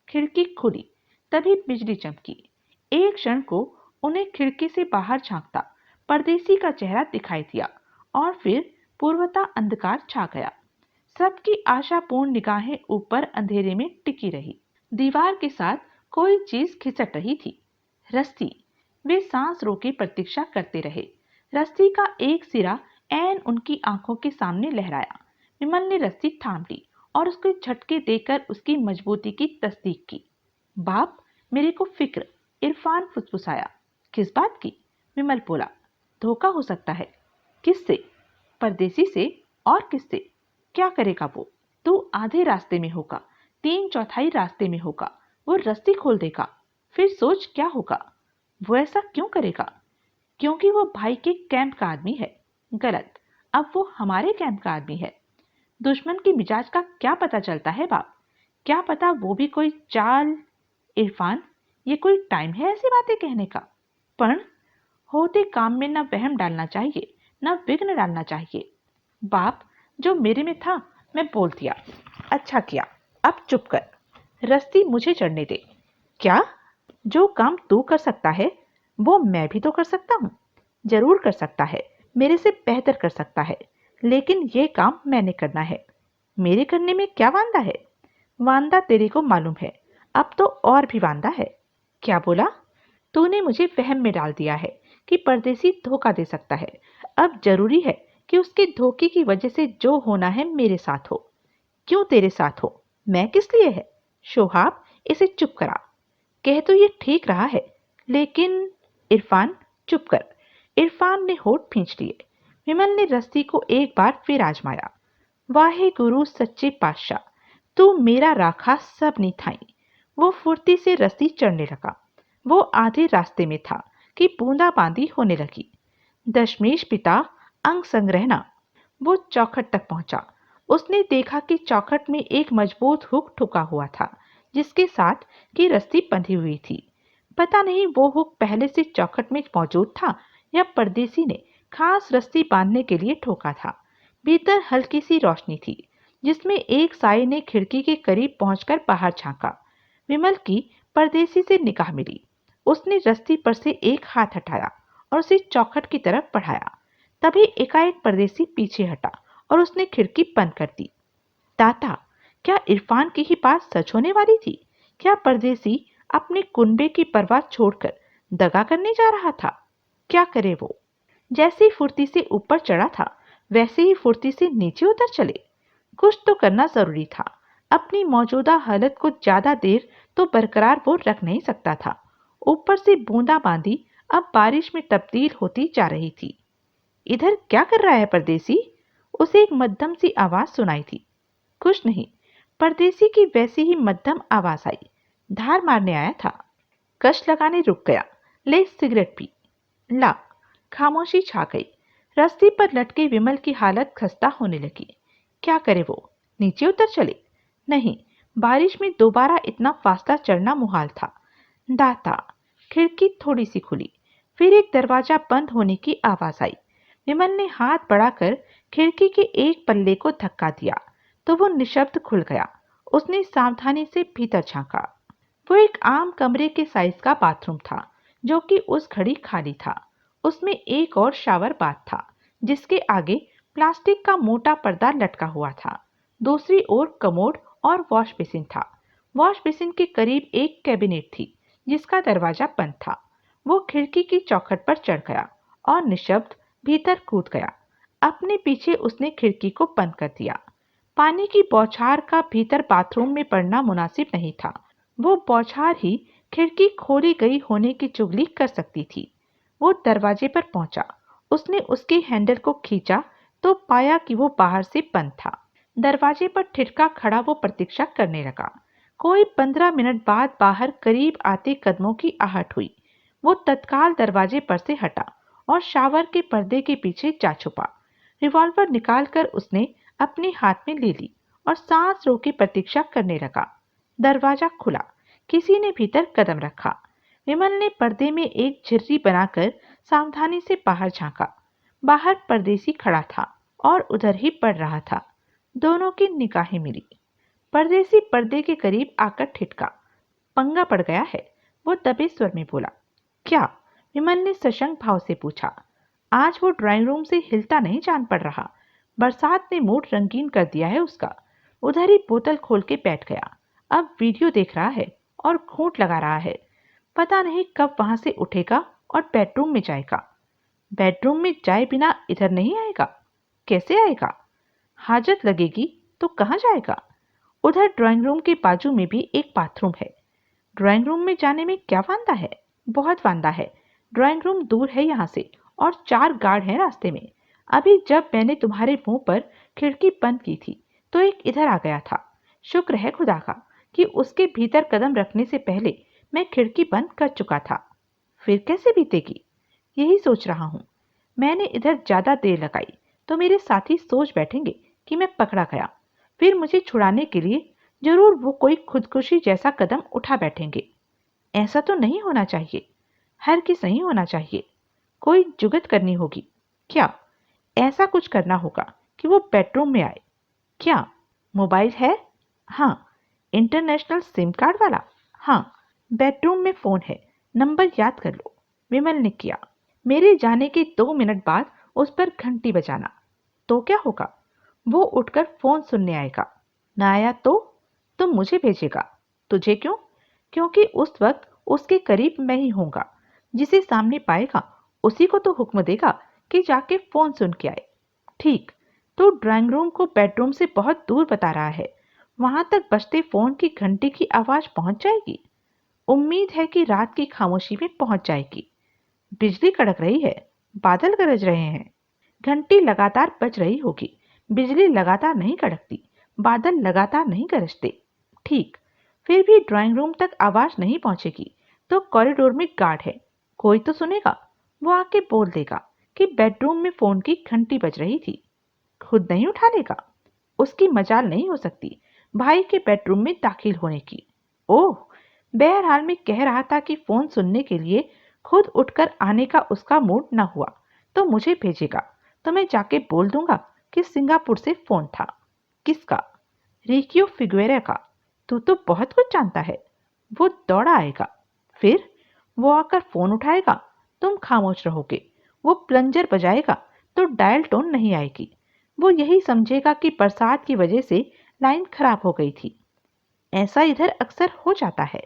खिड़की खुली, तभी बिजली चमकी। एक क्षण को उन्हें खिड़की से बाहर झांकता परदेसी का चेहरा दिखाई दिया और फिर पूर्वता अंधकार छा गया। सबकी आशापूर्ण निगाहें ऊपर अंधेरे में टिकी रही। दीवार के साथ कोई चीज खिसक रही थी। रस्सी। वे सांस रोके प्रतीक्षा करते रहे। रस्सी का एक सिरा ऐन उनकी आंखों के सामने लहराया। विमल ने रस्सी थाम ली और उसको झटके देकर उसकी मजबूती की तस्दीक की। बाप, मेरे को फिक्र, इरफान फुसफुसाया। किस बात की? विमल बोला। धोखा हो सकता है। किससे? परदेसी से। और किससे? क्या करेगा वो? तू आधे रास्ते में होगा, 3/4 रास्ते में होगा। वो रस्सी खोल देगा, फिर सोच क्या होगा। वो ऐसा क्यों करेगा? क्योंकि वो भाई के कैंप का आदमी है। गलत। अब वो हमारे कैंप का आदमी है। दुश्मन की मिजाज का क्या पता चलता है बाप? क्या पता वो भी कोई चाल। इरफान, ये कोई टाइम है ऐसी बातें कहने का? पण होते काम में न वहम डालना चाहिए, न विघ्न डालना चाहिए। बाप, जो मेरे में था मैं बोल दिया। अच्छा किया। अब चुप कर। रस्सी मुझे चढ़ने दे। क्या? जो काम तू कर सकता है वो मैं भी तो कर सकता हूँ। जरूर कर सकता है, मेरे से बेहतर कर सकता है, लेकिन ये काम मैंने करना है। मेरे करने में क्या वांदा है? वांदा तेरे को मालूम है, अब तो और भी वांदा है। क्या बोला? तूने मुझे वहम में डाल दिया है कि परदेसी धोखा दे सकता है। अब जरूरी है कि उसके धोखे की वजह से जो होना है मेरे साथ हो। क्यों तेरे साथ हो? मैं किस लिए है? शोहाब, इसे चुप करा। कह तो ये ठीक रहा है, लेकिन। इरफान, चुप कर। इरफान ने होठ खींच लिए। विमल ने रस्सी को एक बार फिर आजमाया। वाहे गुरु सच्चे पातशाह, तू मेरा राखा सब निथाई। वो फुर्ती से रस्सी चढ़ने लगा। वो आधे रास्ते में था कि बूंदाबांदी होने लगी। दशमेश पिता, अंग संग्रहना। वो चौखट तक पहुंचा। उसने देखा कि चौखट में एक मजबूत हुक ठुका हुआ था, जिसके साथ की रस्सी बंधी हुई थी। पता नहीं वो हुक पहले से चौखट में मौजूद था या परदेसी ने खास रस्सी बांधने के लिए ठोका था। भीतर हल्की सी रोशनी थी, जिसमें एक साये ने खिड़की के करीब पहुंचकर बाहर झांका। विमल की परदेसी से निगाह मिली। उसने रस्सी पर से एक हाथ हटाया और उसे चौखट की तरफ बढ़ाया। तभी एकाएक परदेसी पीछे हटा और उसने खिड़की बंद कर दी। दाता, क्या इरफान की ही बात सच होने वाली थी? क्या परदेसी अपने कुनबे की परवाह छोड़कर दगा करने जा रहा था? क्या करे वो? जैसे फुर्ती से ऊपर चढ़ा था, वैसे ही फुर्ती से नीचे उतर चले। कुछ तो करना जरूरी था। अपनी मौजूदा हालत को ज्यादा देर तो बरकरार वो रख नहीं सकता था। ऊपर से बूंदाबांदी अब बारिश में तब्दील होती जा रही थी। इधर क्या कर रहा है परदेसी? उसे एक मध्यम सी आवाज सुनाई थी। कुछ नहीं। परदेसी की वैसी ही मध्यम आवाज आई। धार मारने आया था। कश लगाने रुक गया। ले सिगरेट पी। ला। खामोशी छा गई। रस्सी पर लटके विमल की हालत खस्ता होने लगी। क्या करे वो? नीचे उतर चले? नहीं, बारिश में दोबारा इतना फासला चढ़ना मुहाल था। दाता। खिड़की थोड़ी सी खुली। फिर एक दरवाजा बंद होने की आवाज आई। विमल ने हाथ बढ़ाकर खिड़की के एक पल्ले को धक्का दिया तो वो निशब्द खुल गया। उसने सावधानी से भीतर झांका। वो एक आम कमरे के साइज का बाथरूम था जो कि उस घड़ी खाली था। उसमें एक और शावर बाथ था जिसके आगे प्लास्टिक का मोटा पर्दा लटका हुआ था। दूसरी ओर कमोड और वॉश बेसिन था। वॉश बेसिन के करीब एक कैबिनेट थी जिसका दरवाजा बंद था। वो खिड़की की चौखट पर चढ़ गया और निशब्द भीतर कूद गया। अपने पीछे उसने खिड़की को बंद कर दिया। पानी की बौछार का भीतर बाथरूम में पड़ना मुनासिब नहीं था। वो बौछार ही खिड़की खोली गई होने की चुगली कर सकती थी। वो दरवाजे पर पहुंचा। उसने उसके हैंडल को खींचा तो पाया कि वो बाहर से बंद था। दरवाजे पर ठिठका खड़ा वो प्रतीक्षा करने लगा। कोई 15 मिनट बाद बाहर करीब आते कदमों की आहट हुई। वो तत्काल दरवाजे पर से हटा और शावर के पर्दे के पीछे जा छुपा। रिवॉल्वर निकालकर उसने अपने हाथ में ले ली और सांस रोके प्रतीक्षा करने लगा। दरवाजा खुला। किसी ने भीतर कदम रखा। विमल ने पर्दे में एक झिर्री बनाकर सावधानी से बाहर झांका। बाहर परदेसी खड़ा था और उधर ही पड़ रहा था। दोनों की निगाहें मिली। परदेसी पर्दे के करीब आकर ठिठका। पंगा पड़ गया है, वो दबे स्वर में बोला। क्या? विमल ने सशंक भाव से पूछा। आज वो ड्राइंग रूम से हिलता नहीं जान पड़ रहा। बरसात ने मूड रंगीन कर दिया है उसका। उधर ही बोतल खोल के बैठ गया। अब वीडियो देख रहा है और घूंट लगा रहा है। पता नहीं कब वहां से उठेगा और बेडरूम में जाएगा। बेडरूम में जाए बिना इधर नहीं आएगा। कैसे आएगा? हाजत लगेगी तो कहाँ जाएगा? उधर ड्राइंग रूम के बाजू में भी एक बाथरूम है। ड्राइंग रूम में जाने में क्या वांदा है? बहुत वांदा है। ड्राइंग रूम दूर है यहाँ से और 4 गार्ड हैं रास्ते में। अभी जब मैंने तुम्हारे मुंह पर खिड़की बंद की थी तो एक इधर आ गया था। शुक्र है खुदा का कि उसके भीतर कदम रखने से पहले मैं खिड़की बंद कर चुका था। फिर कैसे बीतेगी? यही सोच रहा हूँ। मैंने इधर ज्यादा देर लगाई तो मेरे साथी सोच बैठेंगे कि मैं पकड़ा गया। फिर मुझे छुड़ाने के लिए जरूर वो कोई खुदकुशी जैसा कदम उठा बैठेंगे। ऐसा तो नहीं होना चाहिए। हरगिज़ नहीं होना चाहिए। कोई जुगत करनी होगी। क्या? ऐसा कुछ करना होगा कि वो बेडरूम में आए। क्या? मोबाइल है? हाँ। इंटरनेशनल सिम कार्ड वाला? हाँ। बेडरूम में फोन है। नंबर याद कर लो। विमल ने किया। मेरे जाने के 2 मिनट बाद उस पर घंटी बजाना। तो क्या होगा? वो उठकर फोन सुनने आएगा। ना आया तो मुझे भेजेगा। तुझे क्यों? क्योंकि उस वक्त उसके करीब मैं ही होऊंगा। जिसे सामने पाएगा उसी को तो हुक्म देगा कि जाके फोन सुन के आए। ठीक। तो ड्राइंग रूम को बेडरूम से बहुत दूर बता रहा है। वहां तक बजते फोन की घंटी की आवाज पहुंच जाएगी। उम्मीद है कि रात की खामोशी में पहुंच जाएगी। बिजली कड़क रही है। बादल गरज रहे हैं। घंटी लगातार बज रही होगी। बिजली लगातार नहीं कड़कती। बादल लगातार नहीं गरजते। ठीक। फिर भी ड्राइंग रूम तक आवाज नहीं पहुंचेगी तो कॉरिडोर में गार्ड है। कोई तो सुनेगा। वो आके बोल देगा कि बेडरूम में फोन की घंटी बज रही थी। खुद नहीं उठा लेगा। उसकी मजाल नहीं हो सकती भाई के बेडरूम में दाखिल होने की। ओह, बहरहाल में कह रहा था कि फोन सुनने के लिए खुद उठकर आने का उसका मूड न हुआ तो मुझे भेजेगा तो मैं जाके बोल दूंगा कि सिंगापुर से फोन था। किसका? रिकियो फिगुएरा का। तू तो बहुत कुछ जानता है। वो दौड़ा आएगा। फिर वो आकर फोन उठाएगा। तुम खामोश रहोगे। वो प्लंजर बजाएगा तो डायल टोन नहीं आएगी। वो यही समझेगा कि बरसात की वजह से लाइन खराब हो गई थी। ऐसा इधर अक्सर हो जाता है।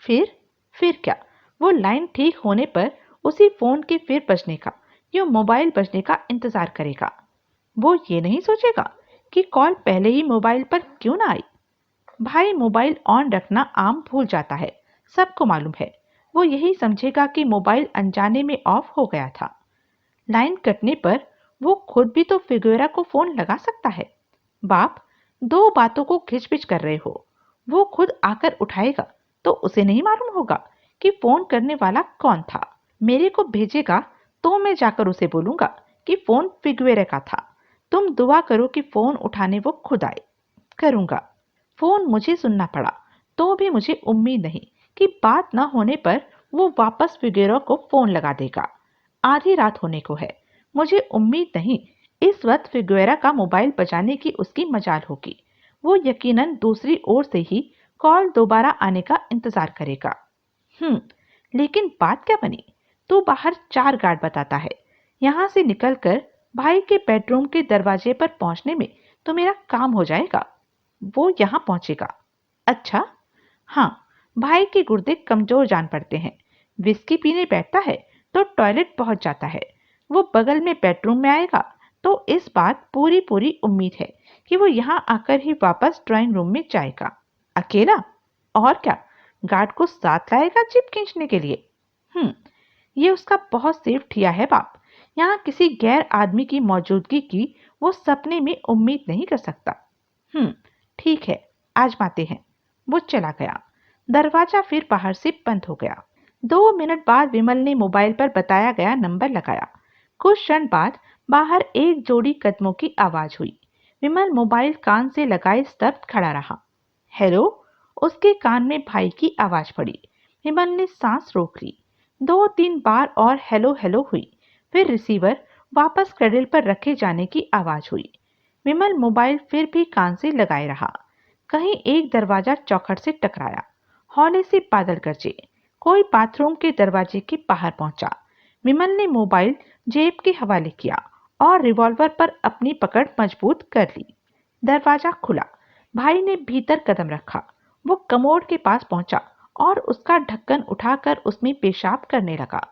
फिर क्या? वो लाइन ठीक होने पर उसी फोन के फिर बजने का या मोबाइल बजने का इंतजार करेगा। वो ये नहीं सोचेगा कि कॉल पहले ही मोबाइल पर क्यों ना आई। भाई मोबाइल ऑन रखना आम भूल जाता है, सबको मालूम है। वो यही समझेगा कि मोबाइल अनजाने में ऑफ हो गया था। लाइन कटने पर वो खुद भी तो फिगुएरा को फोन लगा सकता है। बाप, दो बातों को खिचपिच कर रहे हो। वो खुद आकर उठाएगा तो उसे नहीं मालूम होगा कि फोन करने वाला कौन था। मेरे को भेजेगा तो मैं जाकर उसे बोलूंगा कि फोन फिगुएरा का था। तुम दुआ करो कि फोन उठाने वो खुद आए। करूंगा। फोन मुझे सुनना पड़ा तो भी मुझे उम्मीद नहीं कि बात न होने पर वो वापस फिगुएरा को फोन लगा देगा। आधी रात होने को है। मुझे उम्मीद नहीं इस वक्त फिगुएरा का मोबाइल बजाने की उसकी मजाल होगी। वो यकीनन दूसरी ओर से ही कॉल दोबारा आने का इंतजार करेगा। लेकिन बात क्या बनी? तू बाहर 4 गार्ड बताता है। यहाँ से निकलकर भाई के बेडरूम के दरवाजे पर पहुंचने में तो मेरा काम हो जाएगा। वो यहाँ पहुंचेगा। अच्छा, हाँ, भाई के गुर्दे कमजोर जान पड़ते हैं। विस्की पीने बैठता है तो टॉयलेट पहुंच जाता है। वो बगल में बेडरूम में आएगा तो इस बात पूरी पूरी उम्मीद है कि वो यहाँ आकर ही वापस ड्राइंग रूम में जाएगा। अकेला? और क्या, गार्ड को साथ लाएगा जीप खींचने के लिए। ये उसका बहुत सेफ ठिया है बाप। यहाँ किसी गैर आदमी की मौजूदगी की वो सपने में उम्मीद नहीं कर सकता। ठीक है, आजमाते हैं। वो चला गया। दरवाजा फिर बाहर से बंद हो गया। 2 मिनट बाद विमल ने मोबाइल पर बताया गया नंबर लगाया। कुछ क्षण बाद बाहर एक जोड़ी कदमों की आवाज हुई। विमल मोबाइल कान से लगाए स्तब्ध खड़ा रहा। हेलो, उसके कान में भाई की आवाज पड़ी। विमल ने सांस रोक ली। 2-3 बार और हेलो हेलो हुई। फिर रिसीवर वापस क्रैडल पर रखे जाने की आवाज हुई। विमल मोबाइल फिर भी कान से लगाए रहा। कहीं एक दरवाजा चौखट से टकराया। हौले से बादल गरजे। कोई बाथरूम के दरवाजे के बाहर पहुंचा। विमल ने मोबाइल जेब के हवाले किया और रिवॉल्वर पर अपनी पकड़ मजबूत कर ली। दरवाजा खुला। भाई ने भीतर कदम रखा। वो कमोड के पास पहुंचा और उसका ढक्कन उठाकर उसमें पेशाब करने लगा।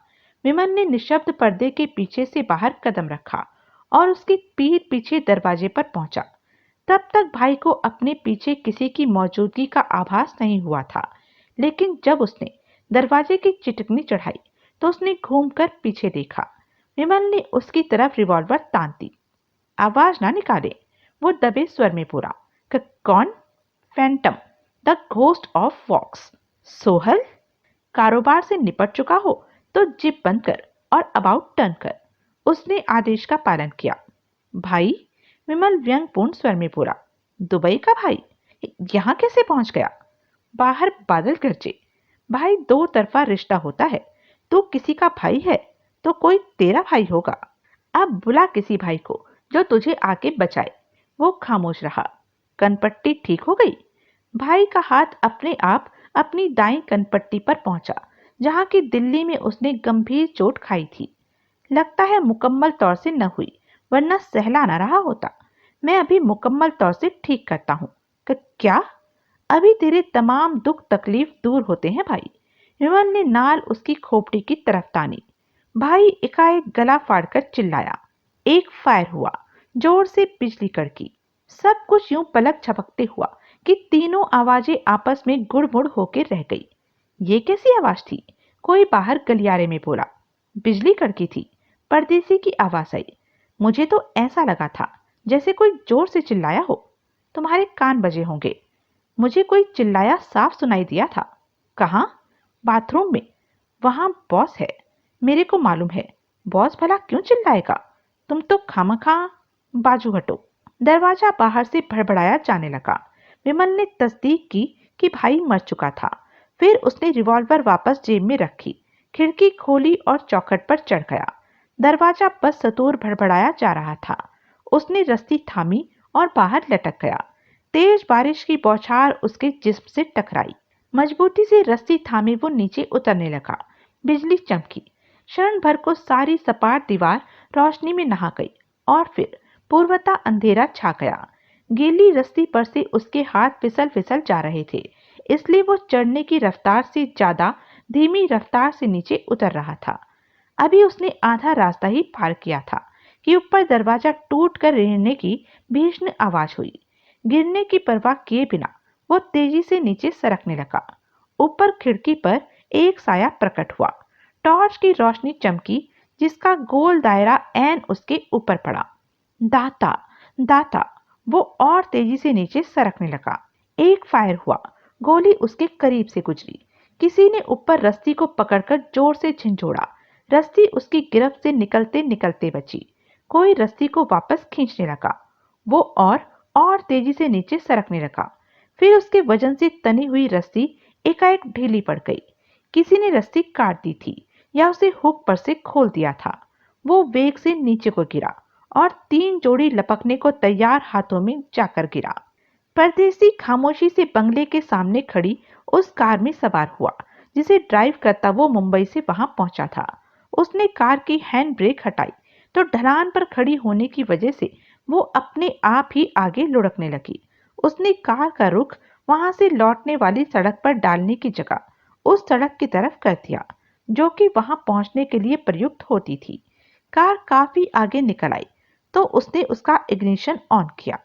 विमल ने निशब्द पर्दे के पीछे से बाहर कदम रखा और उसकी पीठ पीछे दरवाजे पर पहुंचा। तब तक भाई को अपने पीछे किसी की मौजूदगी का आभास नहीं हुआ था, लेकिन जब उसने दरवाजे की चिटकनी चढ़ाई तो उसने घूमकर पीछे देखा। विमल ने उसकी तरफ रिवॉल्वर तान दी। आवाज ना निकाले, वो दबे स्वर में बोला, कौन? फैंटम, द घोस्ट ऑफ वॉक्स। सोहल, कारोबार से निपट चुका हो तो जिप बंद कर और अबाउट टर्न कर। उसने आदेश का पालन किया। भाई, विमल व्यंगपूर्ण स्वर में बोला। दुबई का भाई यहाँ कैसे पहुंच गया? बाहर बादल गरजे। भाई दो तरफा रिश्ता होता है। तू किसी का भाई है तो कोई तेरा भाई होगा। अब बुला किसी भाई को जो तुझे आके बचाए। वो खामोश रहा। कनपट्टी ठीक हो गई? भाई का हाथ अपने आप अपनी दाईं कनपट्टी पर पहुंचा, जहां की दिल्ली में उसने गंभीर चोट खाई थी। लगता है मुकम्मल तौर से न हुई, वरना सहला न रहा होता। मैं अभी मुकम्मल तौर से ठीक करता हूँ। क्या? अभी तेरे तमाम दुख तकलीफ दूर होते हैं भाई। विमल ने नाल उसकी खोपड़ी की तरफ तानी। भाई एकाएक गला फाड़कर चिल्लाया। एक फायर हुआ। जोर से बिजली कड़की। सब कुछ यूं पलक झपकते हुआ कि तीनों आवाजें आपस में गुड़मुड़ होकर रह गई। ये कैसी आवाज थी? कोई बाहर गलियारे में बोला। बिजली कड़की थी। परदेसी की आवाज आई। मुझे तो ऐसा लगा था जैसे कोई जोर से चिल्लाया हो। तुम्हारे कान बजे होंगे। मुझे कोई चिल्लाया साफ सुनाई दिया था। कहाँ? बाथरूम में। वहां बॉस है। मेरे को मालूम है। बॉस भला क्यों चिल्लाएगा? तुम तो खामखा बाजू हटो। दरवाजा बाहर से भड़बड़ाया जाने लगा। विमल ने तस्दीक की कि भाई मर चुका था। फिर उसने रिवॉल्वर वापस जेब में रखी, खिड़की खोली और चौखट पर चढ़ गया। दरवाजा बस सतूर भड़बड़ाया जा रहा था। उसने रस्सी थामी और बाहर लटक गया। तेज बारिश की बौछार उसके जिस्म से टकराई। मजबूती से रस्सी थामे वो नीचे उतरने लगा। बिजली चमकी। क्षण भर को सारी सपाट दीवार रोशनी में नहा गई और फिर पूर्वता अंधेरा छा गया। गीली रस्सी पर से उसके हाथ फिसल फिसल जा रहे थे, इसलिए वो चढ़ने की रफ्तार से ज्यादा धीमी रफ्तार से नीचे उतर रहा था। अभी उसने आधा रास्ता ही पार किया था कि ऊपर दरवाजा टूट कर गिरने की भीषण आवाज हुई। गिरने की परवाह किए बिना वो तेजी से नीचे सरकने लगा। ऊपर खिड़की पर एक साया प्रकट हुआ। टॉर्च की रोशनी चमकी, जिसका गोल दायरा ऐन उसके ऊपर पड़ा। दाता, दाता, वो और तेजी से नीचे सरकने लगा। एक फायर हुआ। गोली उसके करीब से गुजरी। किसी ने ऊपर रस्सी को पकड़कर जोर से झंझोड़ा। रस्सी उसकी गिरफ्त से निकलते निकलते बची। कोई रस्सी को वापस खींचने लगा। वो और तेजी से नीचे सरकने लगा। फिर उसके वजन से तनी हुई रस्सी एकाएक ढीली पड़ गई। किसी ने रस्सी काट दी थी या उसे हुक पर से खोल दिया था। वो वेग से नीचे को गिरा और 3 जोड़ी लपकने को तैयार हाथों में जाकर गिरा। परदेसी खामोशी से बंगले के सामने खड़ी उस कार में सवार हुआ जिसे ड्राइव करता वो मुंबई से वहां पहुंचा था। उसने कार की हैंड ब्रेक हटाई तो ढलान पर खड़ी होने की वजह से वो अपने आप ही आगे लुढ़कने लगी। उसने कार का रुख वहां से लौटने वाली सड़क पर डालने की जगह उस सड़क की तरफ कर दिया जो कि वहां पहुंचने के लिए प्रयुक्त होती थी। कार काफी आगे निकल आई तो उसने उसका इग्निशन ऑन किया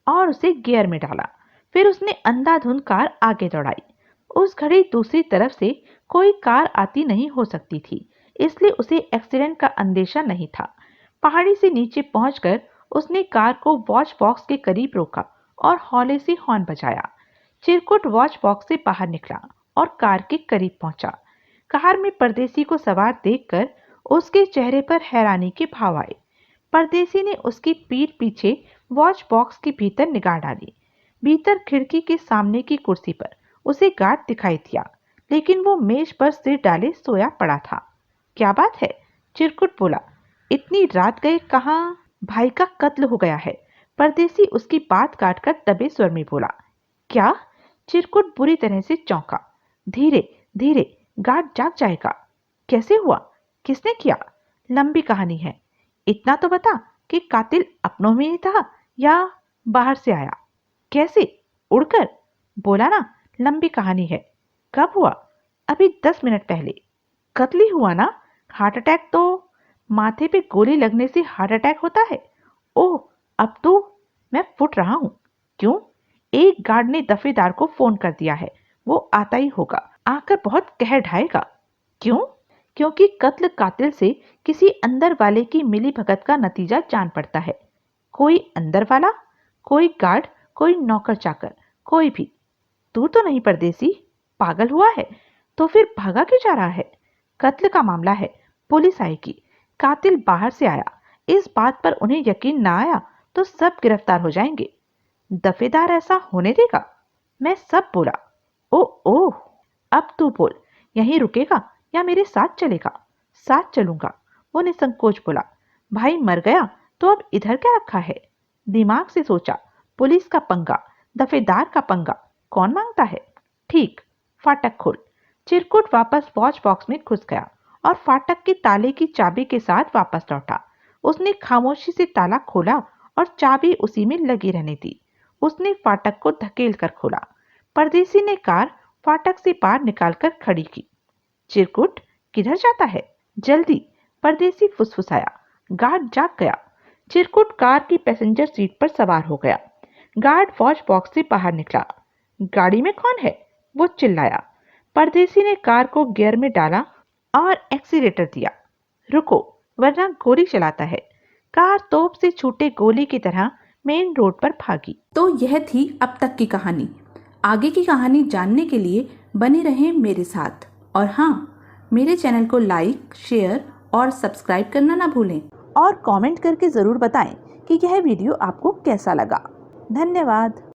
और उसे गियर में डाला। फिर उसने अंधाधुंध कार आगे दौड़ाई। उस घड़ी दूसरी तरफ से कोई कार आती नहीं हो सकती थी, इसलिए उसे एक्सीडेंट का अंदेशा नहीं था। पहाड़ी से नीचे पहुंचकर उसने कार को वॉच बॉक्स के करीब रोका और हौले से हॉर्न बजाया। चिरकुट वॉच बॉक्स से बाहर निकला और कार के करीब पहुंचा। कार में परदेसी को सवार देखकर उसके चेहरे पर हैरानी के भाव आए। परदेसी ने उसकी पीठ पीछे वॉच बॉक्स के भीतर निगाह डाली। भीतर खिड़की के सामने की कुर्सी पर उसे गार्ड दिखाई दिया, लेकिन वो मेज पर सिर डाले सोया पड़ा था। क्या बात है? चिरकुट बोला। इतनी रात गए कहाँ? भाई का कत्ल हो गया है। परदेसी उसकी बात काटकर दबे स्वर में बोला। क्या? चिरकुट बुरी तरह से चौंका। धीरे धीरे, गार्ड जाग जाएगा। कैसे हुआ? किसने किया? लंबी कहानी है। इतना तो बता कि कातिल अपनों में ही था या बाहर से आया? कैसे? उड़कर? बोला ना, लंबी कहानी है। कब हुआ? अभी 10 मिनट पहले। कत्ल ही हुआ ना? हार्ट अटैक तो माथे पे गोली लगने से हार्ट अटैक होता है। ओह, अब तो मैं फुट रहा हूं। क्यों? एक गार्ड ने दफेदार को फोन कर दिया है, वो आता ही होगा। आकर बहुत कहर ढाएगा। क्यों? क्योंकि कत्ल कातिल से किसी अंदर वाले की मिली भगत का नतीजा जान पड़ता है। कोई अंदर वाला, कोई गार्ड, कोई नौकर चाकर, कोई भी। तू तो नहीं परदेसी? पागल हुआ है? तो फिर भागा क्यों जा रहा है? कत्ल का मामला है, पुलिस आएगी। कातिल बाहर से आया, इस बात पर उन्हें यकीन ना आया तो सब गिरफ्तार हो जाएंगे। दफेदार ऐसा होने देगा? मैं सब बोला। ओह, अब तू बोल, यहीं रुकेगा या मेरे साथ चलेगा? साथ चलूंगा, वो निसंकोच बोला। भाई मर गया तो अब इधर क्या रखा है? दिमाग से सोचा। पुलिस का पंगा, दफेदार का पंगा, कौन मांगता है? ठीक, फाटक खोल। चिरकुट वापस वॉच बॉक्स में घुस गया और फाटक के ताले की चाबी के साथ वापस लौटा। उसने खामोशी से ताला खोला और चाबी उसी में लगी रहने दी। उसने फाटक को धकेल कर खोला। परदेसी ने कार फाटक से पार निकालकर खड़ी की। चिरकुट, किधर जाता है? जल्दी, परदेसी फुसफुसाया। गार्ड जाग गया। चिरकुट कार की पैसेंजर सीट पर सवार हो गया। गार्ड वॉच बॉक्स से बाहर निकला। गाड़ी में कौन है? वो चिल्लाया। परदेसी ने कार को गियर में डाला और एक्सीलेटर दिया। रुको, वरना गोली चलाता है। कार तोप से छूटे गोली की तरह मेन रोड पर भागी। तो यह थी अब तक की कहानी। आगे की कहानी जानने के लिए बने रहें मेरे साथ। और हाँ, मेरे चैनल को लाइक, शेयर और सब्सक्राइब करना ना भूलें। और कमेंट करके ज़रूर बताएं कि यह वीडियो आपको कैसा लगा। धन्यवाद।